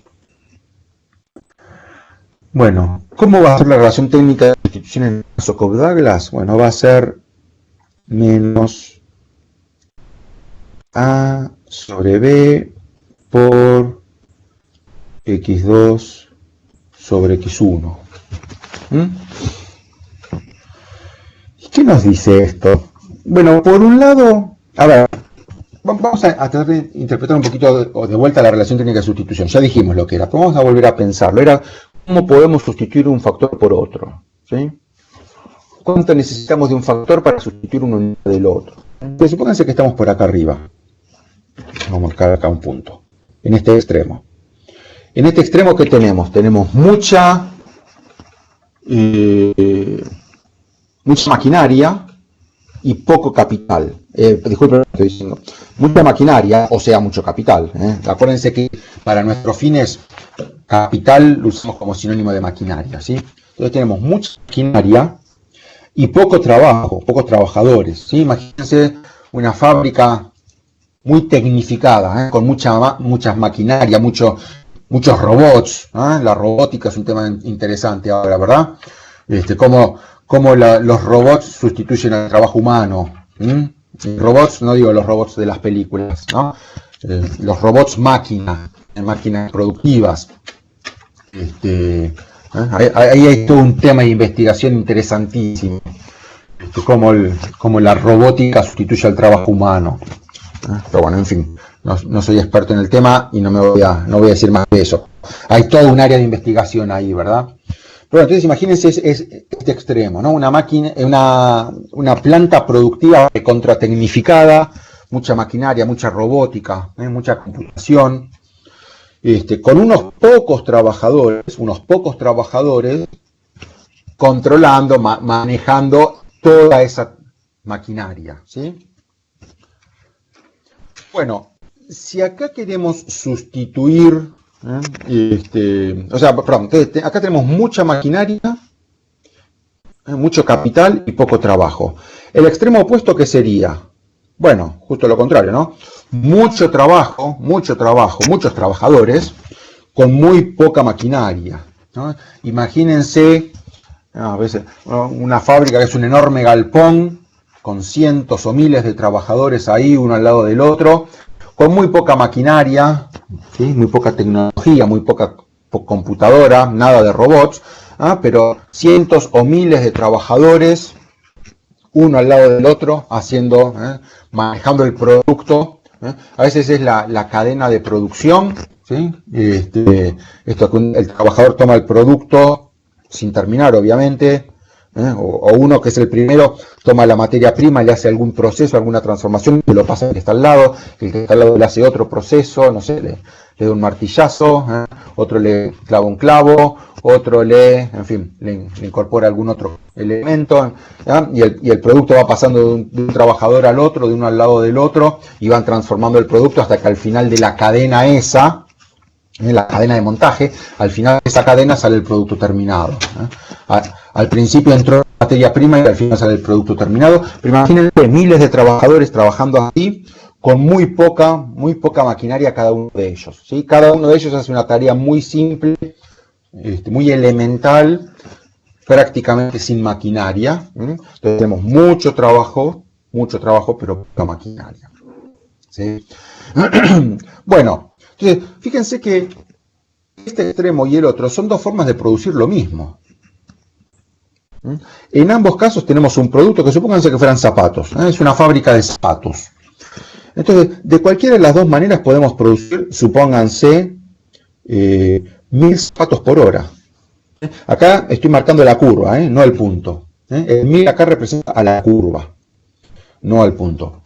Bueno, ¿cómo va a ser la relación técnica de sustitución en el caso Cobb-Douglas? Bueno, va a ser menos A sobre B por X2 sobre X1. ¿Y qué nos dice esto? Bueno, por un lado, a ver, vamos a tratar de interpretar un poquito de vuelta la relación técnica de sustitución. Ya dijimos lo que era, pero vamos a volver a pensarlo. Era cómo podemos sustituir un factor por otro, ¿sí? ¿Cuánto necesitamos de un factor para sustituir uno del otro? Entonces, supónganse que estamos por acá arriba. Vamos a marcar acá un punto. En este extremo. En este extremo, ¿qué tenemos? Tenemos mucha maquinaria y poco capital. Disculpen lo que estoy diciendo. Mucha maquinaria, o sea, mucho capital. Acuérdense que para nuestros fines, capital lo usamos como sinónimo de maquinaria, ¿sí? Entonces tenemos mucha maquinaria y poco trabajo, pocos trabajadores, ¿sí? Imagínense una fábrica muy tecnificada, con muchas maquinaria, muchos robots. La robótica es un tema interesante ahora, ¿verdad? Cómo los robots sustituyen al trabajo humano. Robots, no digo los robots de las películas, ¿no? Los robots máquinas productivas. Ahí hay todo un tema de investigación interesantísimo. Cómo la robótica sustituye al trabajo humano. Pero bueno, en fin, no soy experto en el tema y no voy a decir más de eso. Hay todo un área de investigación ahí, ¿verdad? Pero entonces imagínense este extremo, ¿no? Una máquina, una planta productiva contratecnificada, mucha maquinaria, mucha robótica, mucha computación, con unos pocos trabajadores controlando, manejando toda esa maquinaria, ¿sí? Bueno, si acá queremos sustituir O sea, perdón, entonces, acá tenemos mucha maquinaria, mucho capital y poco trabajo. El extremo opuesto, ¿qué sería? Bueno, justo lo contrario, ¿no? Muchos trabajadores con muy poca maquinaria, ¿no? Imagínense a veces una fábrica que es un enorme galpón con cientos o miles de trabajadores ahí, uno al lado del otro, con muy poca maquinaria, ¿sí? Muy poca tecnología, muy poca computadora, nada de robots, pero cientos o miles de trabajadores, uno al lado del otro, manejando el producto. A veces es la cadena de producción, ¿sí? Esto que el trabajador toma el producto sin terminar, obviamente, o uno que es el primero toma la materia prima, le hace algún proceso, alguna transformación, y lo pasa al que está al lado, el que está al lado le hace otro proceso, no sé, le da un martillazo, otro le clava un clavo, otro le incorpora algún otro elemento, y el producto va pasando de un trabajador al otro, de uno al lado del otro, y van transformando el producto hasta que al final de la cadena esa, la cadena de montaje, al final de esa cadena sale el producto terminado. Al principio entró materia prima y al final sale el producto terminado. Pero imagínense miles de trabajadores trabajando así, con muy poca maquinaria cada uno de ellos, ¿sí? Cada uno de ellos hace una tarea muy simple, muy elemental, prácticamente sin maquinaria. Entonces tenemos mucho trabajo, pero poca maquinaria, ¿sí? Bueno, entonces fíjense que este extremo y el otro son dos formas de producir lo mismo. En ambos casos tenemos un producto que supónganse que fueran zapatos, es una fábrica de zapatos. Entonces, de cualquiera de las dos maneras podemos producir, supónganse, 1000 zapatos por hora. Acá estoy marcando la curva, no el punto. El 1000 acá representa a la curva, no al punto.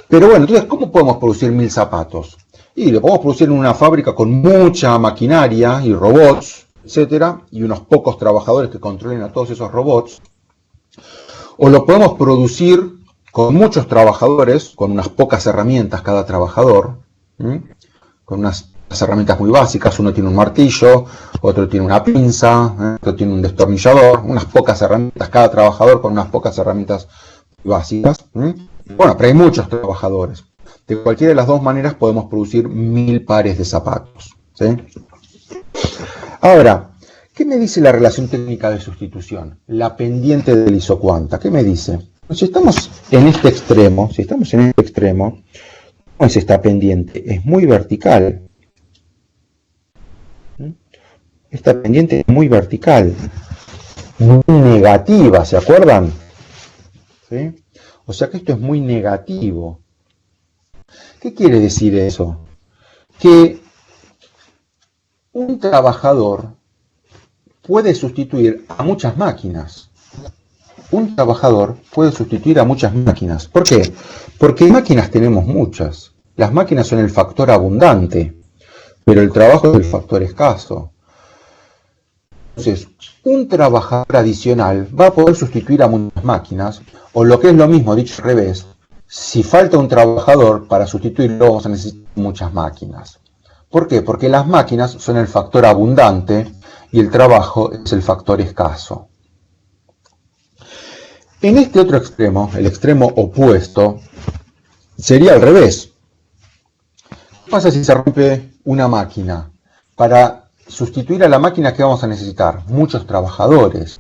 Pero bueno, entonces, ¿cómo podemos producir 1000 zapatos? Y lo podemos producir en una fábrica con mucha maquinaria y robots, etcétera, y unos pocos trabajadores que controlen a todos esos robots. O lo podemos producir con muchos trabajadores, con unas pocas herramientas cada trabajador, con unas herramientas muy básicas. Uno tiene un martillo, otro tiene una pinza, otro tiene un destornillador, unas pocas herramientas cada trabajador con unas pocas herramientas básicas. Bueno, pero hay muchos trabajadores. De cualquiera de las dos maneras podemos producir 1000 pares de zapatos, ¿sí? Ahora, ¿qué me dice la relación técnica de sustitución? La pendiente del isocuanta. ¿Qué me dice? Si estamos en este extremo, ¿cómo es esta pendiente? Es muy vertical. Esta pendiente es muy vertical, muy negativa, ¿se acuerdan? ¿Sí? O sea que esto es muy negativo. ¿Qué quiere decir eso? Que un trabajador puede sustituir a muchas máquinas. Un trabajador puede sustituir a muchas máquinas. ¿Por qué? Porque máquinas tenemos muchas. Las máquinas son el factor abundante, pero el trabajo es el factor escaso. Entonces, un trabajador adicional va a poder sustituir a muchas máquinas, o lo que es lo mismo, dicho al revés, si falta un trabajador para sustituirlo, vamos a necesitar muchas máquinas. ¿Por qué? Porque las máquinas son el factor abundante y el trabajo es el factor escaso. En este otro extremo, el extremo opuesto, sería al revés. ¿Qué pasa si se rompe una máquina? Para sustituir a la máquina, ¿qué vamos a necesitar? Muchos trabajadores.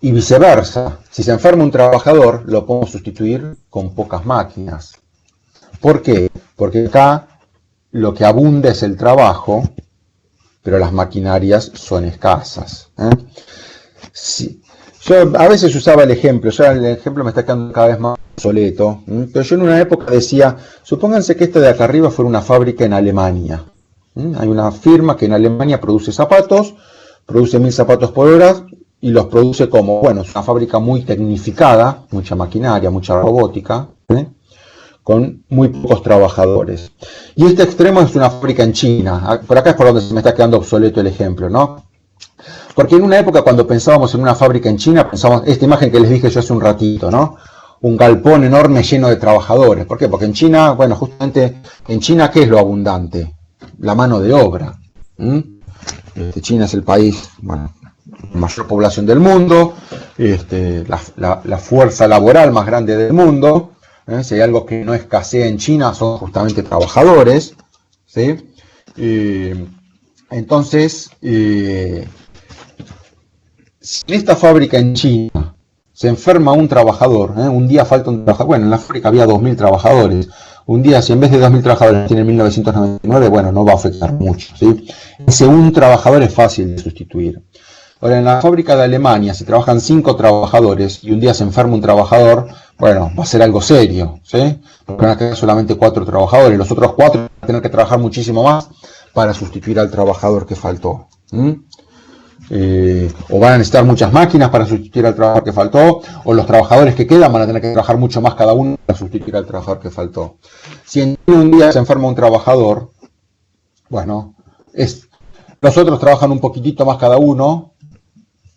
Y viceversa, si se enferma un trabajador, lo podemos sustituir con pocas máquinas. ¿Por qué? Porque acá lo que abunda es el trabajo, pero las maquinarias son escasas. Sí. Yo a veces usaba el ejemplo, ya el ejemplo me está quedando cada vez más obsoleto, pero yo en una época decía, supónganse que esta de acá arriba fuera una fábrica en Alemania. Hay una firma que en Alemania produce zapatos, produce 1000 zapatos por hora y los produce como, bueno, es una fábrica muy tecnificada, mucha maquinaria, mucha robótica, con muy pocos trabajadores. Y este extremo es una fábrica en China. Por acá es por donde se me está quedando obsoleto el ejemplo, ¿no? Porque en una época cuando pensábamos en una fábrica en China, pensábamos, esta imagen que les dije yo hace un ratito, ¿no? Un galpón enorme lleno de trabajadores. ¿Por qué? Porque en China, bueno, justamente en China, ¿qué es lo abundante? la mano de obra. China es el país, bueno, con mayor población del mundo, la fuerza laboral más grande del mundo. Si hay algo que no escasea en China son justamente trabajadores, ¿sí? Entonces, si en esta fábrica en China se enferma un trabajador, un día falta un trabajador, bueno, en la fábrica había 2.000 trabajadores, un día si en vez de 2.000 trabajadores tiene 1.999, bueno, no va a afectar mucho, ¿sí? Ese un trabajador es fácil de sustituir. Ahora, en la fábrica de Alemania, si trabajan 5 trabajadores y un día se enferma un trabajador, bueno, va a ser algo serio, ¿sí? Porque van a quedar solamente 4 trabajadores, los otros 4 van a tener que trabajar muchísimo más para sustituir al trabajador que faltó. O van a necesitar muchas máquinas para sustituir al trabajador que faltó, o los trabajadores que quedan van a tener que trabajar mucho más cada uno para sustituir al trabajador que faltó. Si en un día se enferma un trabajador, bueno, los otros trabajan un poquitito más cada uno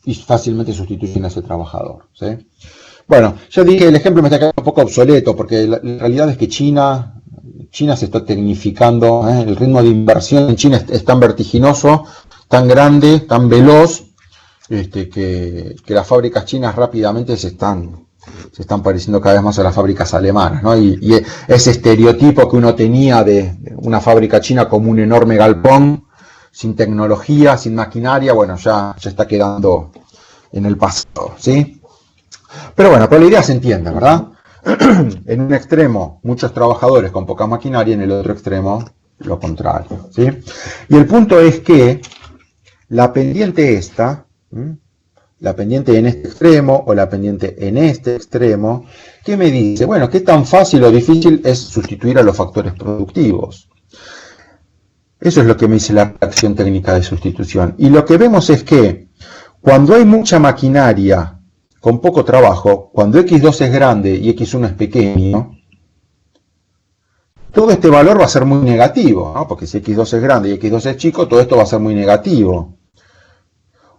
y fácilmente sustituyen a ese trabajador, ¿sí? Bueno, yo dije que el ejemplo me está quedando un poco obsoleto, porque la realidad es que China se está tecnificando, el ritmo de inversión en China es tan vertiginoso, tan grande, tan veloz, que las fábricas chinas rápidamente se están pareciendo cada vez más a las fábricas alemanas, ¿no? Y ese estereotipo que uno tenía de una fábrica china como un enorme galpón, sin tecnología, sin maquinaria, bueno, ya está quedando en el pasado, ¿sí? Pero bueno, la idea se entiende, ¿verdad? En un extremo, muchos trabajadores con poca maquinaria, en el otro extremo, lo contrario, ¿sí? Y el punto es que la pendiente la pendiente en este extremo o la pendiente en este extremo, ¿qué me dice? Bueno, ¿qué tan fácil o difícil es sustituir a los factores productivos? Eso es lo que me dice la reacción técnica de sustitución. Y lo que vemos es que cuando hay mucha maquinaria con poco trabajo, cuando X2 es grande y X1 es pequeño, todo este valor va a ser muy negativo, ¿no? Porque si X2 es grande y X2 es chico, todo esto va a ser muy negativo.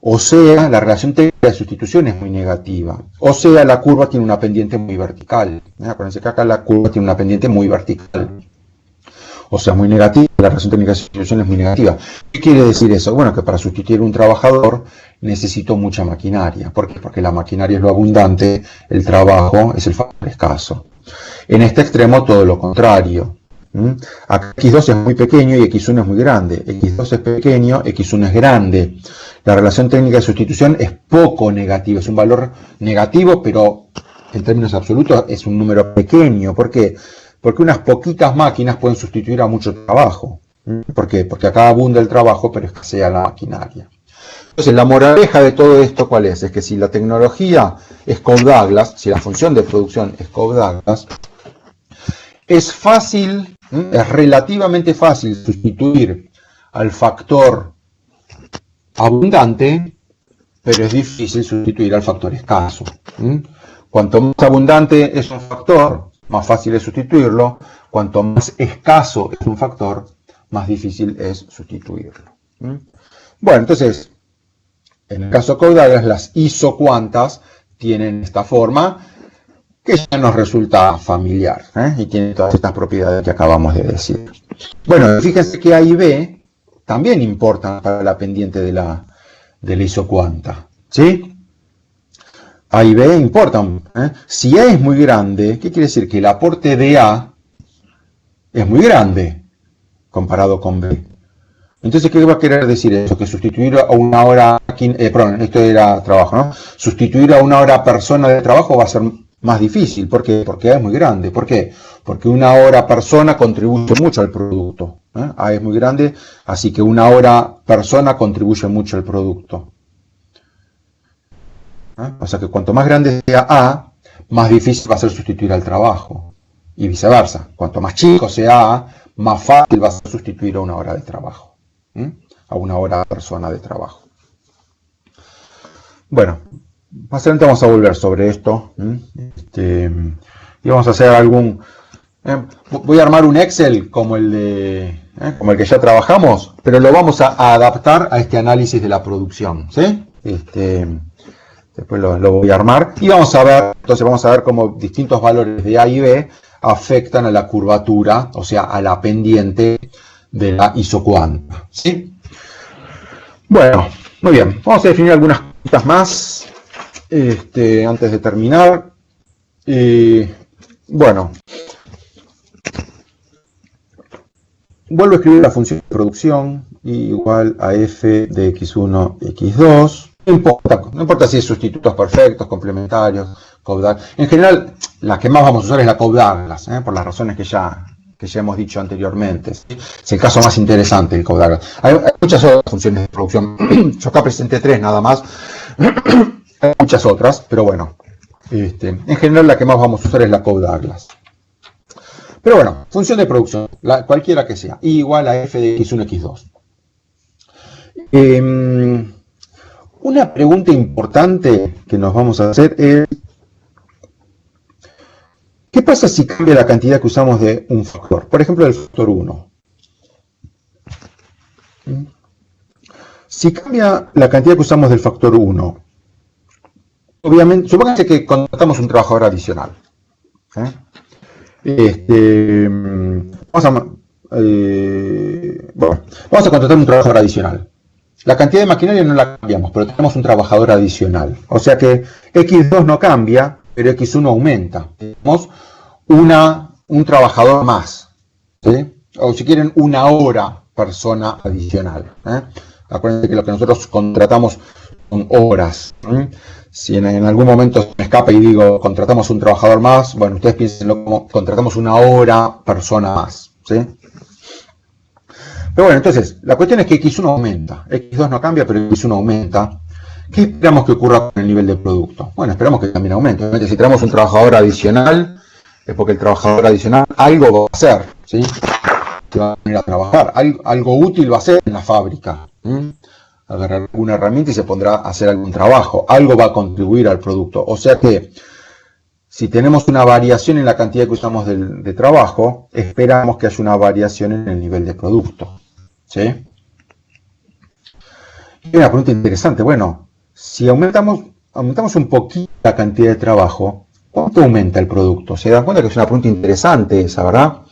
O sea, la relación técnica de sustitución es muy negativa. O sea, la curva tiene una pendiente muy vertical. Acuérdense que acá la curva tiene una pendiente muy vertical. O sea, muy negativa, la relación técnica de sustitución es muy negativa. ¿Qué quiere decir eso? Bueno, que para sustituir un trabajador necesito mucha maquinaria. ¿Por qué? Porque la maquinaria es lo abundante, el trabajo es el factor escaso. En este extremo todo lo contrario. Acá X2 es muy pequeño y X1 es muy grande. X2 es pequeño, X1 es grande. La relación técnica de sustitución es poco negativa, es un valor negativo, pero en términos absolutos es un número pequeño. ¿Por qué? Porque unas poquitas máquinas pueden sustituir a mucho trabajo. ¿Por qué? Porque acá abunda el trabajo, pero escasea la maquinaria. Entonces, la moraleja de todo esto, ¿cuál es? Es que si la tecnología es Cobb-Douglas, si la función de producción es Cobb-Douglas, es fácil, es relativamente fácil sustituir al factor abundante, pero es difícil sustituir al factor escaso. Cuanto más abundante es un factor, más fácil es sustituirlo. Cuanto más escaso es un factor, más difícil es sustituirlo. Bueno, entonces, en el caso de Cobb-Douglas, las isocuantas tienen esta forma que ya nos resulta familiar, y tienen todas estas propiedades que acabamos de decir. Bueno, fíjense que A y B también importan para la pendiente de la isocuanta, ¿sí? A y B importan. Si A es muy grande, ¿qué quiere decir? Que el aporte de A es muy grande comparado con B. Entonces, ¿qué va a querer decir eso? Que sustituir a una hora, perdón, esto era trabajo, ¿no? Sustituir a una hora persona de trabajo va a ser más difícil. ¿Por qué? Porque A es muy grande. ¿Por qué? Porque una hora persona contribuye mucho al producto. A es muy grande, así que una hora persona contribuye mucho al producto. O sea que cuanto más grande sea A, más difícil va a ser sustituir al trabajo. Y viceversa. Cuanto más chico sea A, más fácil va a ser sustituir a una hora de trabajo. A una hora persona de trabajo. Bueno, más adelante vamos a volver sobre esto. Y vamos a hacer algún... voy a armar un Excel como el que ya trabajamos, pero lo vamos a adaptar a este análisis de la producción, ¿sí? Después lo voy a armar y vamos a ver cómo distintos valores de A y B afectan a la curvatura, o sea, a la pendiente de la isocuanta, ¿sí? Bueno, muy bien. Vamos a definir algunas cositas más antes de terminar. Bueno, vuelvo a escribir la función de producción igual a f de x1, x2. No importa si es sustitutos perfectos, complementarios, Cobb-Douglas. En general, la que más vamos a usar es la Cobb-Douglas, por las razones que ya hemos dicho anteriormente. ¿Sí? Es el caso más interesante, el Cobb-Douglas. Hay muchas otras funciones de producción. Yo acá presenté 3 nada más. Hay muchas otras, pero bueno. En general, la que más vamos a usar es la Cobb-Douglas. Pero bueno, función de producción, cualquiera que sea, I igual a f de x1, x2. Una pregunta importante que nos vamos a hacer es, ¿qué pasa si cambia la cantidad que usamos de un factor? Por ejemplo, del factor 1. Si cambia la cantidad que usamos del factor 1, obviamente, supónganse que contratamos un trabajador adicional. Vamos a contratar un trabajador adicional. La cantidad de maquinaria no la cambiamos, pero tenemos un trabajador adicional. O sea que X2 no cambia, pero X1 aumenta. Tenemos un trabajador más, ¿sí? O si quieren, una hora persona adicional. Acuérdense que lo que nosotros contratamos son horas. Si en algún momento se me escapa y digo contratamos un trabajador más, bueno, ustedes piénsenlo como contratamos una hora persona más, ¿sí? Pero bueno, entonces, la cuestión es que X1 aumenta, X2 no cambia, pero X1 aumenta. ¿Qué esperamos que ocurra con el nivel de producto? Bueno, esperamos que también aumente. Obviamente, si tenemos un trabajador adicional, es porque el trabajador adicional algo va a hacer, ¿sí? Que va a venir a trabajar, algo útil va a hacer en la fábrica. Agarrar alguna herramienta y se pondrá a hacer algún trabajo, algo va a contribuir al producto. O sea que, si tenemos una variación en la cantidad que usamos de trabajo, esperamos que haya una variación en el nivel de producto. ¿Sí? Y una pregunta interesante. Bueno, si aumentamos un poquito la cantidad de trabajo, ¿cuánto aumenta el producto? ¿Se dan cuenta que es una pregunta interesante esa, verdad?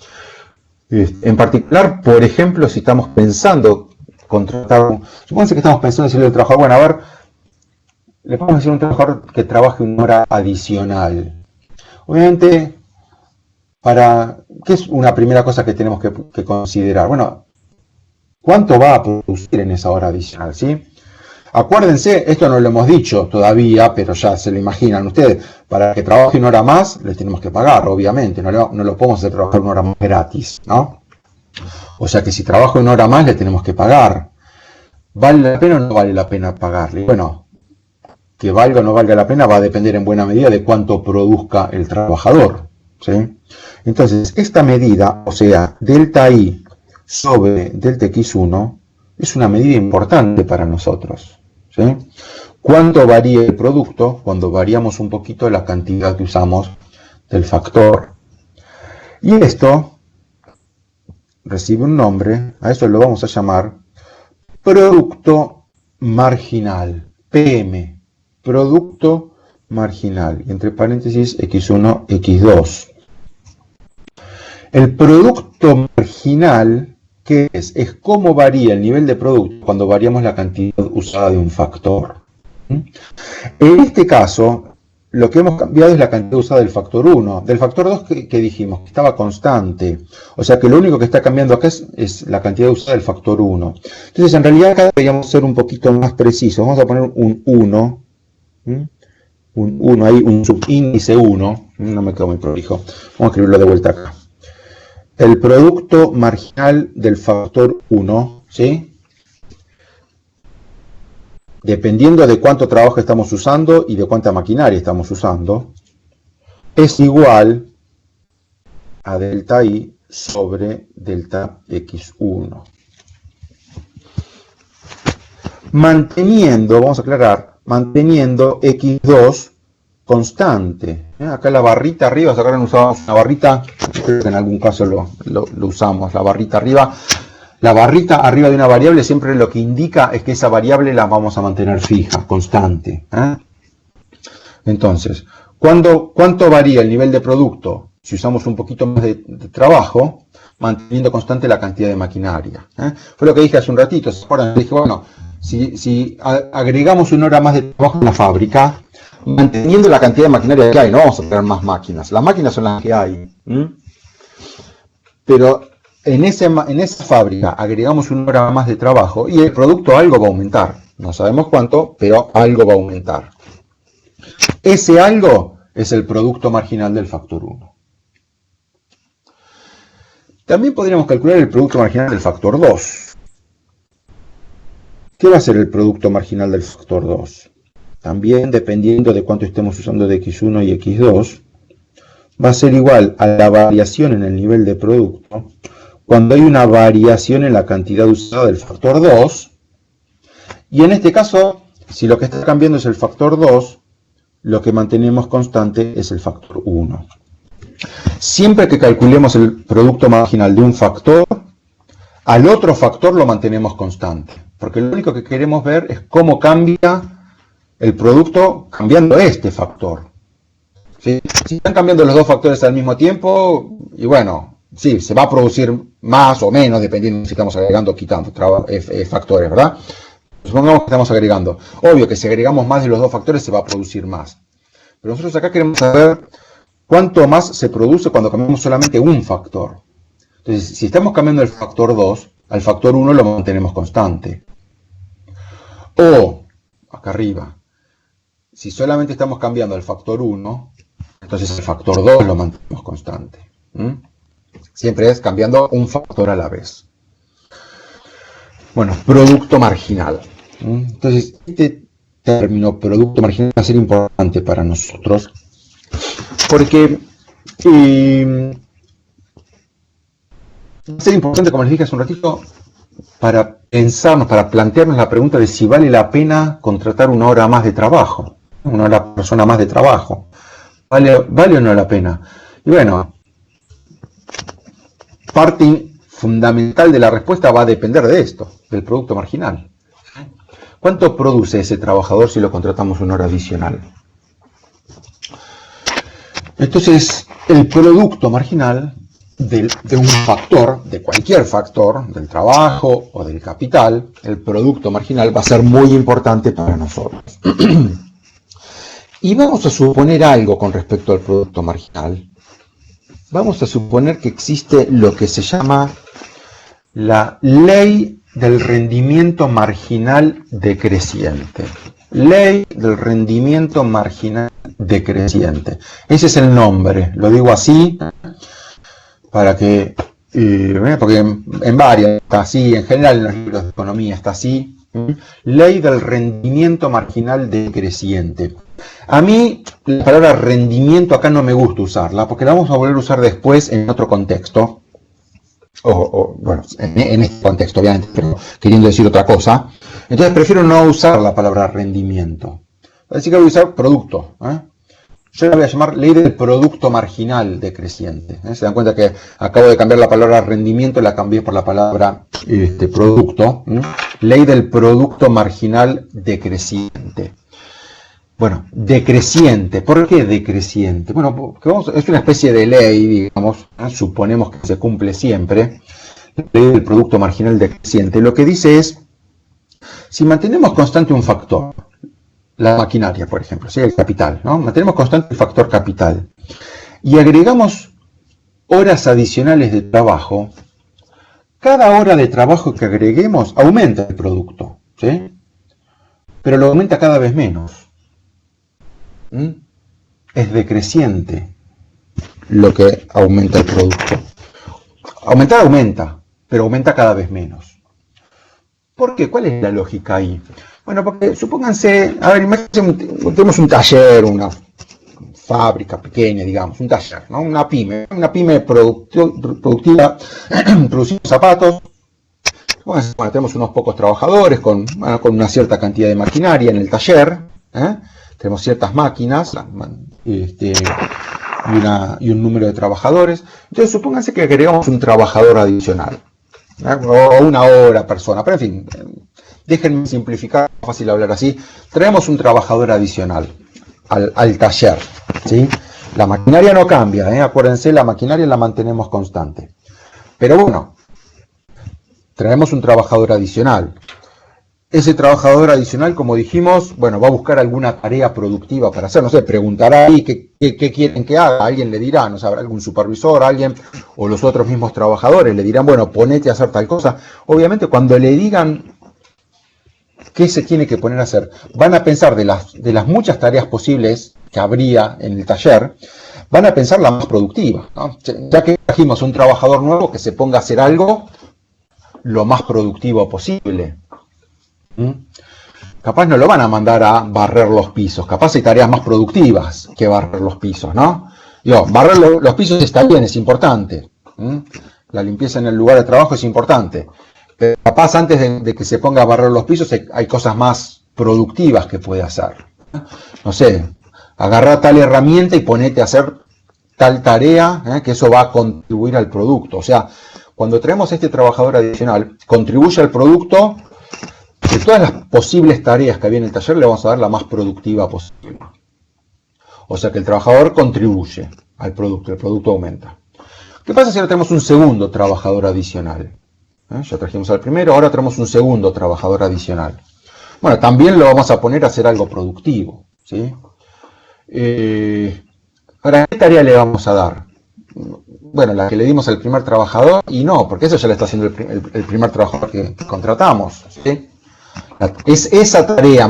En particular, por ejemplo, si estamos pensando contratar, supónganse que estamos pensando en decirle al trabajador, bueno, a ver, le podemos decir a un trabajador que trabaje una hora adicional. Obviamente, ¿qué es una primera cosa que tenemos que considerar? Bueno, ¿cuánto va a producir en esa hora adicional? ¿Sí? Acuérdense, esto no lo hemos dicho todavía, pero ya se lo imaginan ustedes, para que trabaje una hora más, les tenemos que pagar, obviamente, no lo podemos hacer trabajar una hora más gratis, ¿no? O sea que si trabaja una hora más, le tenemos que pagar. ¿Vale la pena o no vale la pena pagarle? Bueno, que valga o no valga la pena va a depender en buena medida de cuánto produzca el trabajador, ¿sí? Entonces, esta medida, o sea, delta I sobre delta X1, es una medida importante para nosotros, ¿sí? ¿Cuánto varía el producto? Cuando variamos un poquito la cantidad que usamos del factor. Y esto recibe un nombre, a eso lo vamos a llamar producto marginal, PM, producto marginal, entre paréntesis X1, X2. El producto marginal, ¿qué es? Es cómo varía el nivel de producto cuando variamos la cantidad usada de un factor. En este caso, lo que hemos cambiado es la cantidad usada del factor 1. Del factor 2, que dijimos? Que estaba constante. O sea que lo único que está cambiando acá es la cantidad usada del factor 1. Entonces, en realidad, acá deberíamos ser un poquito más precisos. Vamos a poner un 1. Un 1 ahí, un subíndice 1. No me quedo muy prolijo. Vamos a escribirlo de vuelta acá. El producto marginal del factor 1, ¿sí? Dependiendo de cuánto trabajo estamos usando y de cuánta maquinaria estamos usando, es igual a delta I sobre delta X1. Manteniendo, vamos a aclarar, manteniendo X2 constante. Acá la barrita arriba, acá usamos una barrita, creo que en algún caso lo usamos, la barrita arriba. La barrita arriba de una variable siempre lo que indica es que esa variable la vamos a mantener fija, constante. Entonces, ¿cuánto varía el nivel de producto si usamos un poquito más de trabajo? manteniendo constante la cantidad de maquinaria. Fue lo que dije hace un ratito. ¿Se acuerdan? Dije, bueno, si agregamos una hora más de trabajo en la fábrica, manteniendo la cantidad de maquinaria que hay, no vamos a tener más máquinas. Las máquinas son las que hay. Pero en esa fábrica agregamos una hora más de trabajo y el producto algo va a aumentar. No sabemos cuánto, pero algo va a aumentar. Ese algo es el producto marginal del factor 1. También podríamos calcular el producto marginal del factor 2. ¿Qué va a ser el producto marginal del factor 2? También, dependiendo de cuánto estemos usando de X1 y X2, va a ser igual a la variación en el nivel de producto cuando hay una variación en la cantidad usada del factor 2. Y en este caso, si lo que está cambiando es el factor 2, lo que mantenemos constante es el factor 1. Siempre que calculemos el producto marginal de un factor, al otro factor lo mantenemos constante. Porque lo único que queremos ver es cómo cambia el producto cambiando este factor. ¿Sí? Si están cambiando los dos factores al mismo tiempo, y bueno, sí, se va a producir más o menos, dependiendo si estamos agregando o quitando factores, ¿verdad? Supongamos que estamos agregando. Obvio que si agregamos más de los dos factores se va a producir más. Pero nosotros acá queremos saber cuánto más se produce cuando cambiamos solamente un factor. Entonces, si estamos cambiando el factor 2, al factor 1 lo mantenemos constante. O, acá arriba, si solamente estamos cambiando el factor 1, entonces el factor 2 lo mantenemos constante. Siempre es cambiando un factor a la vez. Bueno, producto marginal. Entonces, este término producto marginal va a ser importante para nosotros porque va a ser importante, como les dije hace un ratito, para pensarnos, para plantearnos la pregunta de si vale la pena contratar una hora más de trabajo, una persona más de trabajo. ¿Vale o no la pena? Y bueno, parte fundamental de la respuesta va a depender de esto, del producto marginal. ¿Cuánto produce ese trabajador si lo contratamos una hora adicional? Entonces, el producto marginal de un factor, de cualquier factor, del trabajo o del capital, el producto marginal va a ser muy importante para nosotros. Y vamos a suponer algo con respecto al producto marginal. Vamos a suponer que existe lo que se llama la ley del rendimiento marginal decreciente. Ley del rendimiento marginal decreciente. Ese es el nombre, lo digo así para que, porque en varias está así, en general en los libros de economía está así. Ley del rendimiento marginal decreciente. A mí la palabra rendimiento acá no me gusta usarla, porque la vamos a volver a usar después en otro contexto. Bueno, en este contexto, obviamente, pero queriendo decir otra cosa. Entonces prefiero no usar la palabra rendimiento. Así que voy a usar producto. Yo la voy a llamar ley del producto marginal decreciente. Se dan cuenta que acabo de cambiar la palabra rendimiento, la cambié por la palabra producto. Ley del producto marginal decreciente. Bueno, decreciente. ¿Por qué decreciente? Bueno, porque es una especie de ley, digamos, suponemos que se cumple siempre. La ley del producto marginal decreciente. Lo que dice es, si mantenemos constante un factor, la maquinaria, por ejemplo, ¿sí? El capital, ¿no? Mantenemos constante el factor capital y agregamos horas adicionales de trabajo, cada hora de trabajo que agreguemos aumenta el producto, ¿sí? Pero lo aumenta cada vez menos. Es decreciente lo que aumenta el producto. Aumentar aumenta, pero aumenta cada vez menos. ¿Por qué? ¿Cuál es la lógica ahí? Bueno, porque supónganse, a ver, imagínense, tenemos un taller, una fábrica pequeña, digamos, un taller, ¿no? Una pyme productiva, producimos zapatos. Bueno, tenemos unos pocos trabajadores con una cierta cantidad de maquinaria en el taller, tenemos ciertas máquinas y un número de trabajadores. Entonces, supónganse que agregamos un trabajador adicional, o una hora persona, pero en fin, déjenme simplificar, es fácil hablar así. Traemos un trabajador adicional al taller, ¿sí? La maquinaria no cambia, acuérdense, la maquinaria la mantenemos constante. Pero bueno, traemos un trabajador adicional. Ese trabajador adicional, como dijimos, bueno, va a buscar alguna tarea productiva para hacer, no sé, preguntará ahí qué quieren que haga, alguien le dirá, no sé, habrá algún supervisor, alguien, o los otros mismos trabajadores le dirán, bueno, ponete a hacer tal cosa. Obviamente cuando le digan qué se tiene que poner a hacer, van a pensar de las muchas tareas posibles que habría en el taller, van a pensar la más productiva, ¿no? Ya que trajimos un trabajador nuevo que se ponga a hacer algo lo más productivo posible. Capaz no lo van a mandar a barrer los pisos, capaz hay tareas más productivas que barrer los pisos, ¿no? Digo, barrer los pisos está bien, es importante. La limpieza en el lugar de trabajo es importante. Pero capaz antes de que se ponga a barrer los pisos hay cosas más productivas que puede hacer. No sé, agarrá tal herramienta y ponete a hacer tal tarea, que eso va a contribuir al producto. O sea, cuando traemos este trabajador adicional, contribuye al producto. De todas las posibles tareas que había en el taller, le vamos a dar la más productiva posible. O sea que el trabajador contribuye al producto, el producto aumenta. ¿Qué pasa si ahora tenemos un segundo trabajador adicional? Ya trajimos al primero, ahora tenemos un segundo trabajador adicional. Bueno, también lo vamos a poner a hacer algo productivo, ¿sí? Ahora, ¿qué tarea le vamos a dar? Bueno, la que le dimos al primer trabajador, y no, porque eso ya le está haciendo el primer trabajador que contratamos, ¿sí? Es esa tarea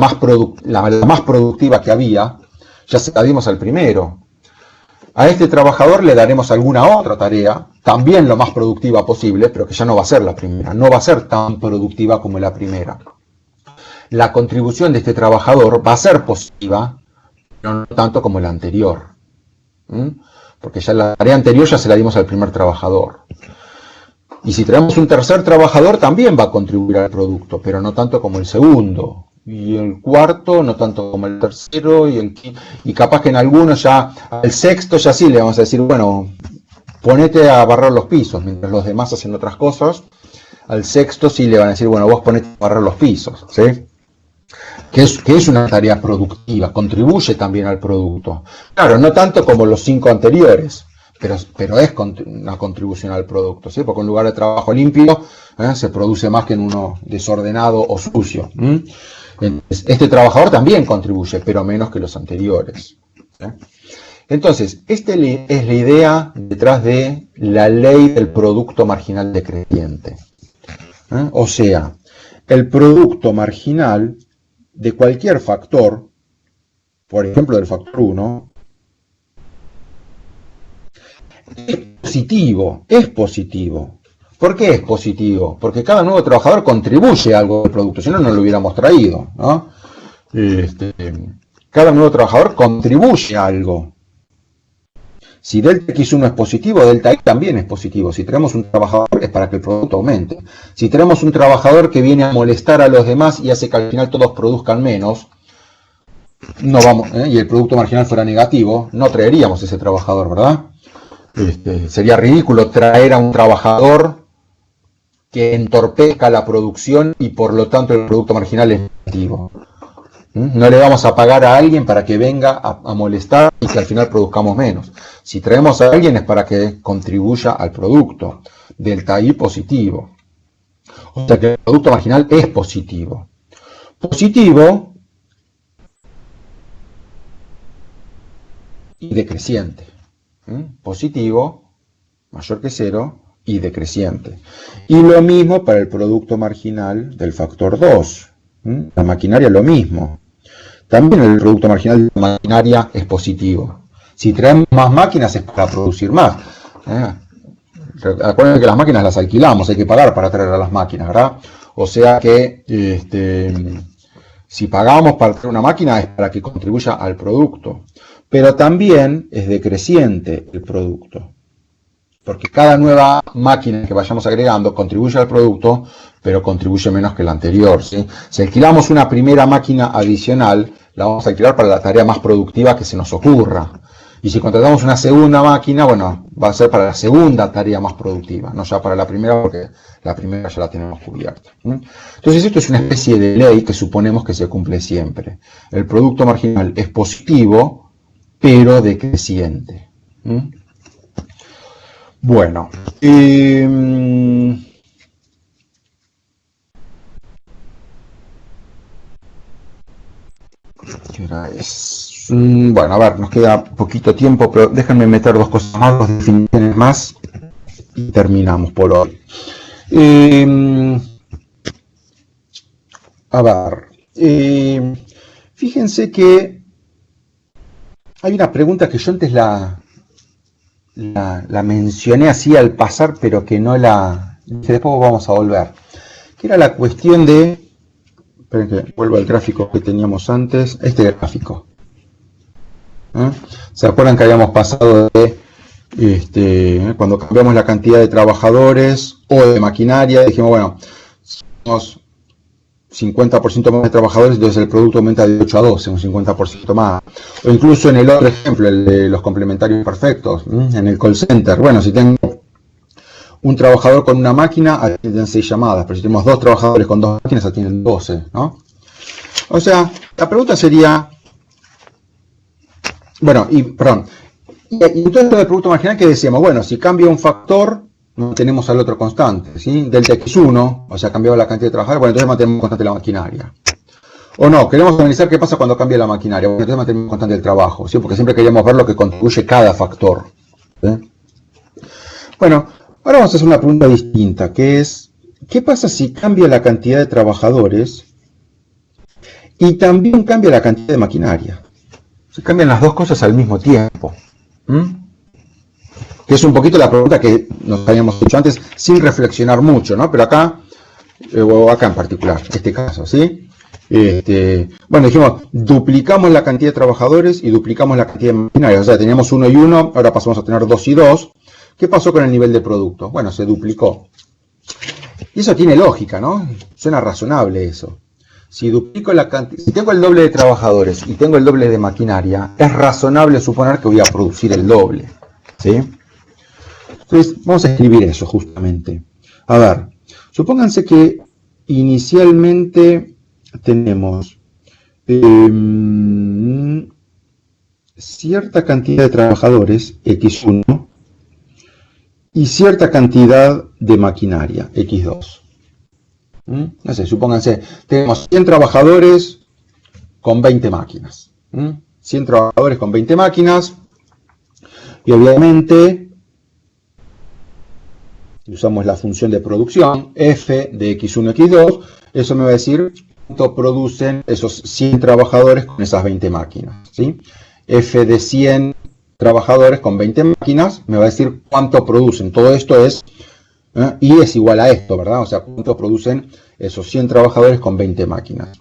la más productiva que había, ya se la dimos al primero. A este trabajador le daremos alguna otra tarea, también lo más productiva posible, pero que ya no va a ser la primera, no va a ser tan productiva como la primera. La contribución de este trabajador va a ser positiva, pero no tanto como la anterior. Porque ya la tarea anterior ya se la dimos al primer trabajador. Y si traemos un tercer trabajador también va a contribuir al producto, pero no tanto como el segundo. Y el cuarto no tanto como el tercero. Y capaz que en algunos ya, al sexto ya sí le vamos a decir, bueno, ponete a barrer los pisos, mientras los demás hacen otras cosas. Al sexto sí le van a decir, bueno, vos ponete a barrer los pisos, ¿sí? Que es una tarea productiva, contribuye también al producto. Claro, no tanto como los 5 anteriores. Pero es una contribución al producto, ¿sí? Porque en un lugar de trabajo limpio se produce más que en uno desordenado o sucio. Este trabajador también contribuye, pero menos que los anteriores, ¿sí? Entonces, esta es la idea detrás de la ley del producto marginal decreciente. O sea, el producto marginal de cualquier factor, por ejemplo del factor 1, es positivo. ¿Por qué es positivo? Porque cada nuevo trabajador contribuye algo al producto, si no, no lo hubiéramos traído, ¿no? Cada nuevo trabajador contribuye algo. Si delta x1 es positivo, delta x también es positivo. Si tenemos un trabajador es para que el producto aumente. Si tenemos un trabajador que viene a molestar a los demás y hace que al final todos produzcan menos, no vamos, y el producto marginal fuera negativo, no traeríamos ese trabajador, ¿verdad? Sería ridículo traer a un trabajador que entorpezca la producción y por lo tanto el producto marginal es negativo. No le vamos a pagar a alguien para que venga a molestar y que al final produzcamos menos. Si traemos a alguien es para que contribuya al producto. Delta I positivo. O sea que el producto marginal es positivo. Positivo y decreciente. Positivo, mayor que 0 y decreciente. Y lo mismo para el producto marginal del factor 2. La maquinaria lo mismo. También el producto marginal de la maquinaria es positivo. Si traemos más máquinas es para producir más. Recuerden que las máquinas las alquilamos, hay que pagar para traer a las máquinas, ¿verdad? O sea que si pagamos para traer una máquina es para que contribuya al producto. Pero también es decreciente el producto. Porque cada nueva máquina que vayamos agregando contribuye al producto, pero contribuye menos que la anterior, ¿sí? Si alquilamos una primera máquina adicional, la vamos a alquilar para la tarea más productiva que se nos ocurra. Y si contratamos una segunda máquina, bueno, va a ser para la segunda tarea más productiva, no ya para la primera, porque la primera ya la tenemos cubierta. Entonces esto es una especie de ley que suponemos que se cumple siempre. El producto marginal es positivo, pero decreciente. Bueno, ¿qué hora es? Bueno, a ver, nos queda poquito tiempo, pero déjenme meter dos cosas más, dos definiciones más y terminamos por hoy. A ver, fíjense que hay una pregunta que yo antes la mencioné así al pasar, pero que no la... que después vamos a volver. Que era la cuestión de... Esperen que vuelvo al gráfico que teníamos antes. Este gráfico. ¿Se acuerdan que habíamos pasado de... cuando cambiamos la cantidad de trabajadores o de maquinaria, dijimos, bueno, somos 50% más de trabajadores, entonces el producto aumenta de 8 a 12, un 50% más. O incluso en el otro ejemplo, el de los complementarios perfectos, en el call center. Bueno, si tengo un trabajador con una máquina, atienden 6 llamadas, pero si tenemos 2 trabajadores con 2 máquinas, atienden 12, ¿no? O sea, la pregunta sería... Bueno, perdón. Y entonces el producto marginal que decíamos, bueno, si cambia un factor, no tenemos al otro constante, ¿sí? Delta X1, o sea, cambiado la cantidad de trabajadores, bueno, entonces mantenemos constante la maquinaria. O no, queremos analizar qué pasa cuando cambia la maquinaria, bueno, entonces mantenemos constante el trabajo, ¿sí? Porque siempre queríamos ver lo que contribuye cada factor, ¿sí? Bueno, ahora vamos a hacer una pregunta distinta, que es, ¿qué pasa si cambia la cantidad de trabajadores y también cambia la cantidad de maquinaria? Se cambian las dos cosas al mismo tiempo. Que es un poquito la pregunta que nos habíamos hecho antes sin reflexionar mucho, ¿no? Pero acá, o acá en particular, este caso, ¿sí? Bueno, dijimos, duplicamos la cantidad de trabajadores y duplicamos la cantidad de maquinaria. O sea, teníamos 1 y 1, ahora pasamos a tener 2 y 2. ¿Qué pasó con el nivel de producto? Bueno, se duplicó. Y eso tiene lógica, ¿no? Suena razonable eso. Si duplico la cantidad, si tengo el doble de trabajadores y tengo el doble de maquinaria, es razonable suponer que voy a producir el doble, ¿sí? Entonces, vamos a escribir eso justamente. A ver, supónganse que inicialmente tenemos cierta cantidad de trabajadores, X1, y cierta cantidad de maquinaria, X2. No sé, supónganse, tenemos 100 trabajadores con 20 máquinas. 100 trabajadores con 20 máquinas, y obviamente usamos la función de producción, f de x1, x2, eso me va a decir cuánto producen esos 100 trabajadores con esas 20 máquinas, ¿sí? F de 100 trabajadores con 20 máquinas me va a decir cuánto producen. Todo esto es, y es igual a esto, ¿verdad? O sea, cuánto producen esos 100 trabajadores con 20 máquinas.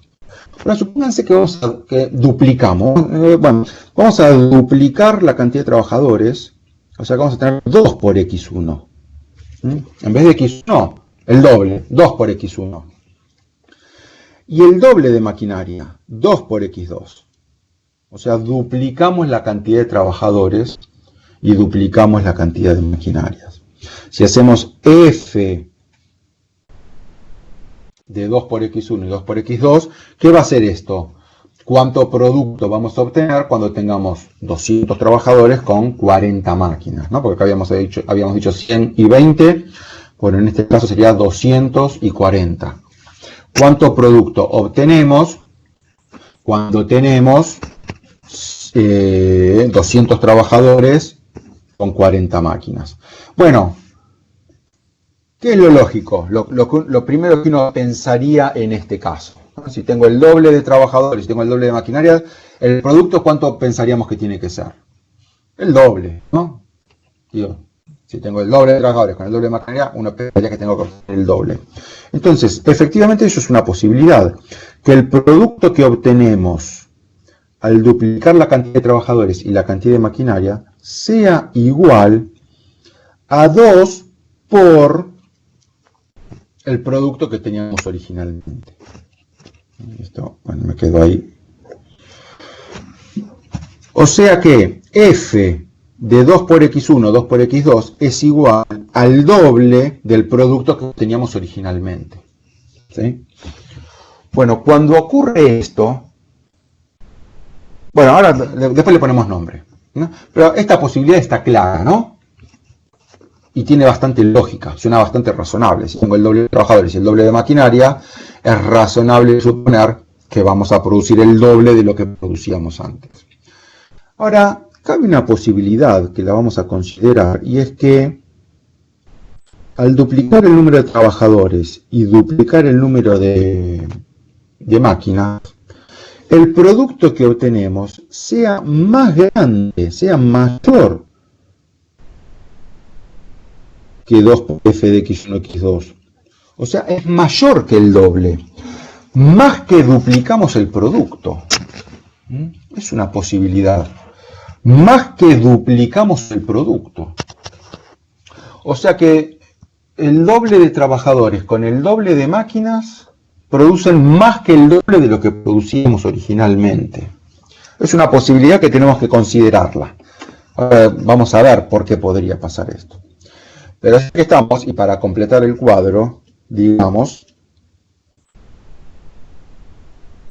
Ahora, supónganse que duplicamos, bueno, vamos a duplicar la cantidad de trabajadores, o sea que vamos a tener 2 por x1. En vez de x1, el doble, 2 por x1. Y el doble de maquinaria, 2 por x2. O sea, duplicamos la cantidad de trabajadores y duplicamos la cantidad de maquinarias. Si hacemos f de 2 por x1 y 2 por x2, ¿qué va a hacer esto? ¿Cuánto producto vamos a obtener cuando tengamos 200 trabajadores con 40 máquinas? ¿No? Porque acá habíamos dicho 100 y 20, bueno, en este caso sería 200 y 40. ¿Cuánto producto obtenemos cuando tenemos 200 trabajadores con 40 máquinas? Bueno, ¿qué es lo lógico? Lo primero que uno pensaría en este caso. Si tengo el doble de trabajadores, si tengo el doble de maquinaria, el producto, ¿cuánto pensaríamos que tiene que ser? El doble, ¿no? Digo, si tengo el doble de trabajadores con el doble de maquinaria, uno pensaría que tengo que obtener el doble. Entonces, efectivamente eso es una posibilidad. Que el producto que obtenemos al duplicar la cantidad de trabajadores y la cantidad de maquinaria sea igual a 2 por el producto que teníamos originalmente. Esto, bueno, me quedo ahí. O sea que f de 2 por x1, 2 por x2 es igual al doble del producto que teníamos originalmente. ¿Sí? Bueno, cuando ocurre esto, bueno, ahora después le ponemos nombre, ¿no? Pero esta posibilidad está clara, ¿no? y tiene bastante lógica, suena bastante razonable. Si tengo el doble de trabajadores y el doble de maquinaria, es razonable suponer que vamos a producir el doble de lo que producíamos antes. Ahora, cabe una posibilidad que la vamos a considerar, y es que al duplicar el número de trabajadores y duplicar el número de máquinas, el producto que obtenemos sea más grande, sea mayor que 2 por f de x1, x2. O sea, es mayor que el doble, más que duplicamos el producto. Es una posibilidad. Más que duplicamos el producto. O sea que el doble de trabajadores con el doble de máquinas producen más que el doble de lo que producíamos originalmente. Es una posibilidad que tenemos que considerarla. Ahora vamos a ver por qué podría pasar esto. Pero así que estamos, y para completar el cuadro, digamos,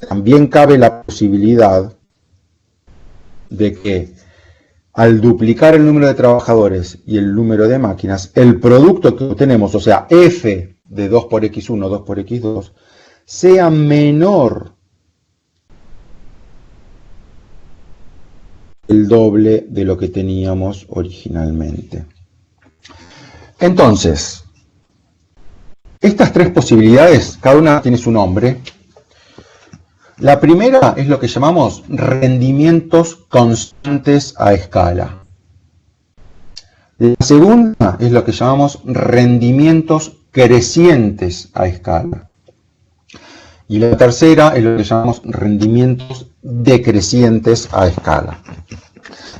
también cabe la posibilidad de que al duplicar el número de trabajadores y el número de máquinas, el producto que obtenemos, o sea, f de 2 por x1, 2 por x2, sea menor el doble de lo que teníamos originalmente. Entonces, estas tres posibilidades, cada una tiene su nombre. La primera es lo que llamamos rendimientos constantes a escala. La segunda es lo que llamamos rendimientos crecientes a escala. Y la tercera es lo que llamamos rendimientos decrecientes a escala.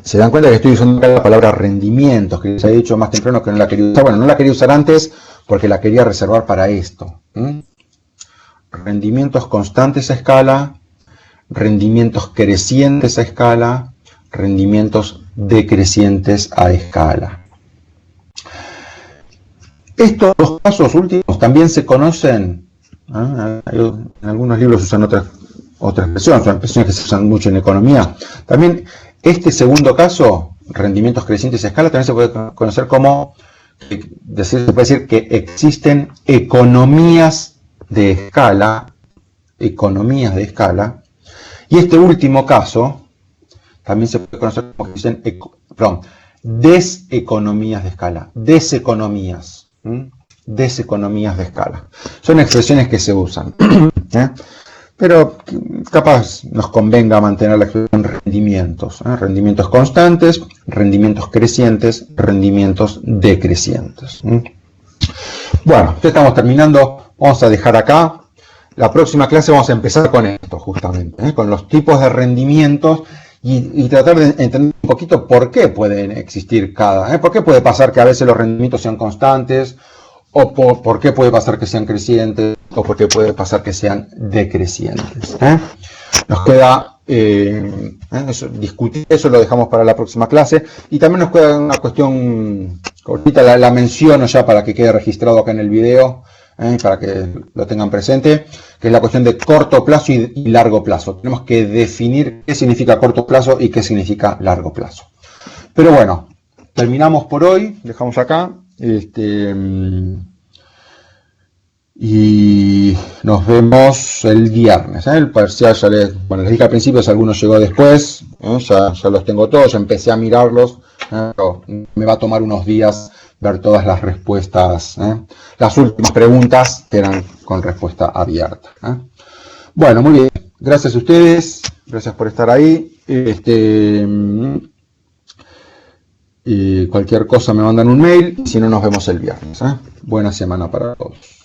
Se dan cuenta que estoy usando la palabra rendimientos, que les he dicho más temprano que no la quería usar. Bueno, no la quería usar antes porque la quería reservar para esto. Rendimientos constantes a escala, rendimientos crecientes a escala, rendimientos decrecientes a escala. Estos dos casos últimos también se conocen, en algunos libros usan otras expresiones, son expresiones que se usan mucho en economía. También este segundo caso, rendimientos crecientes a escala, también se puede conocer como, se puede decir que existen economías de escala, y este último caso también se puede conocer como que existen deseconomías de escala, deseconomías de escala. Son expresiones que se usan, pero capaz nos convenga mantener la expresión rendimientos, rendimientos constantes, rendimientos crecientes, rendimientos decrecientes. Bueno, ya estamos terminando, vamos a dejar acá. La próxima clase vamos a empezar con esto justamente, con los tipos de rendimientos y tratar de entender un poquito por qué pueden existir por qué puede pasar que a veces los rendimientos sean constantes, o por qué puede pasar que sean crecientes, o por qué puede pasar que sean decrecientes. Nos queda discutir eso, lo dejamos para la próxima clase. Y también nos queda una cuestión, ahorita la menciono ya para que quede registrado acá en el video, para que lo tengan presente, que es la cuestión de corto plazo y largo plazo. Tenemos que definir qué significa corto plazo y qué significa largo plazo. Pero bueno, terminamos por hoy, dejamos acá. Y nos vemos el viernes. El parcial ya les dije al principio, si alguno llegó después, ya los tengo todos, ya empecé a mirarlos, pero me va a tomar unos días ver todas las respuestas. Las últimas preguntas eran con respuesta abierta. Bueno, muy bien. Gracias a ustedes, gracias por estar ahí. Y cualquier cosa me mandan un mail, si no nos vemos el viernes. Buena semana para todos.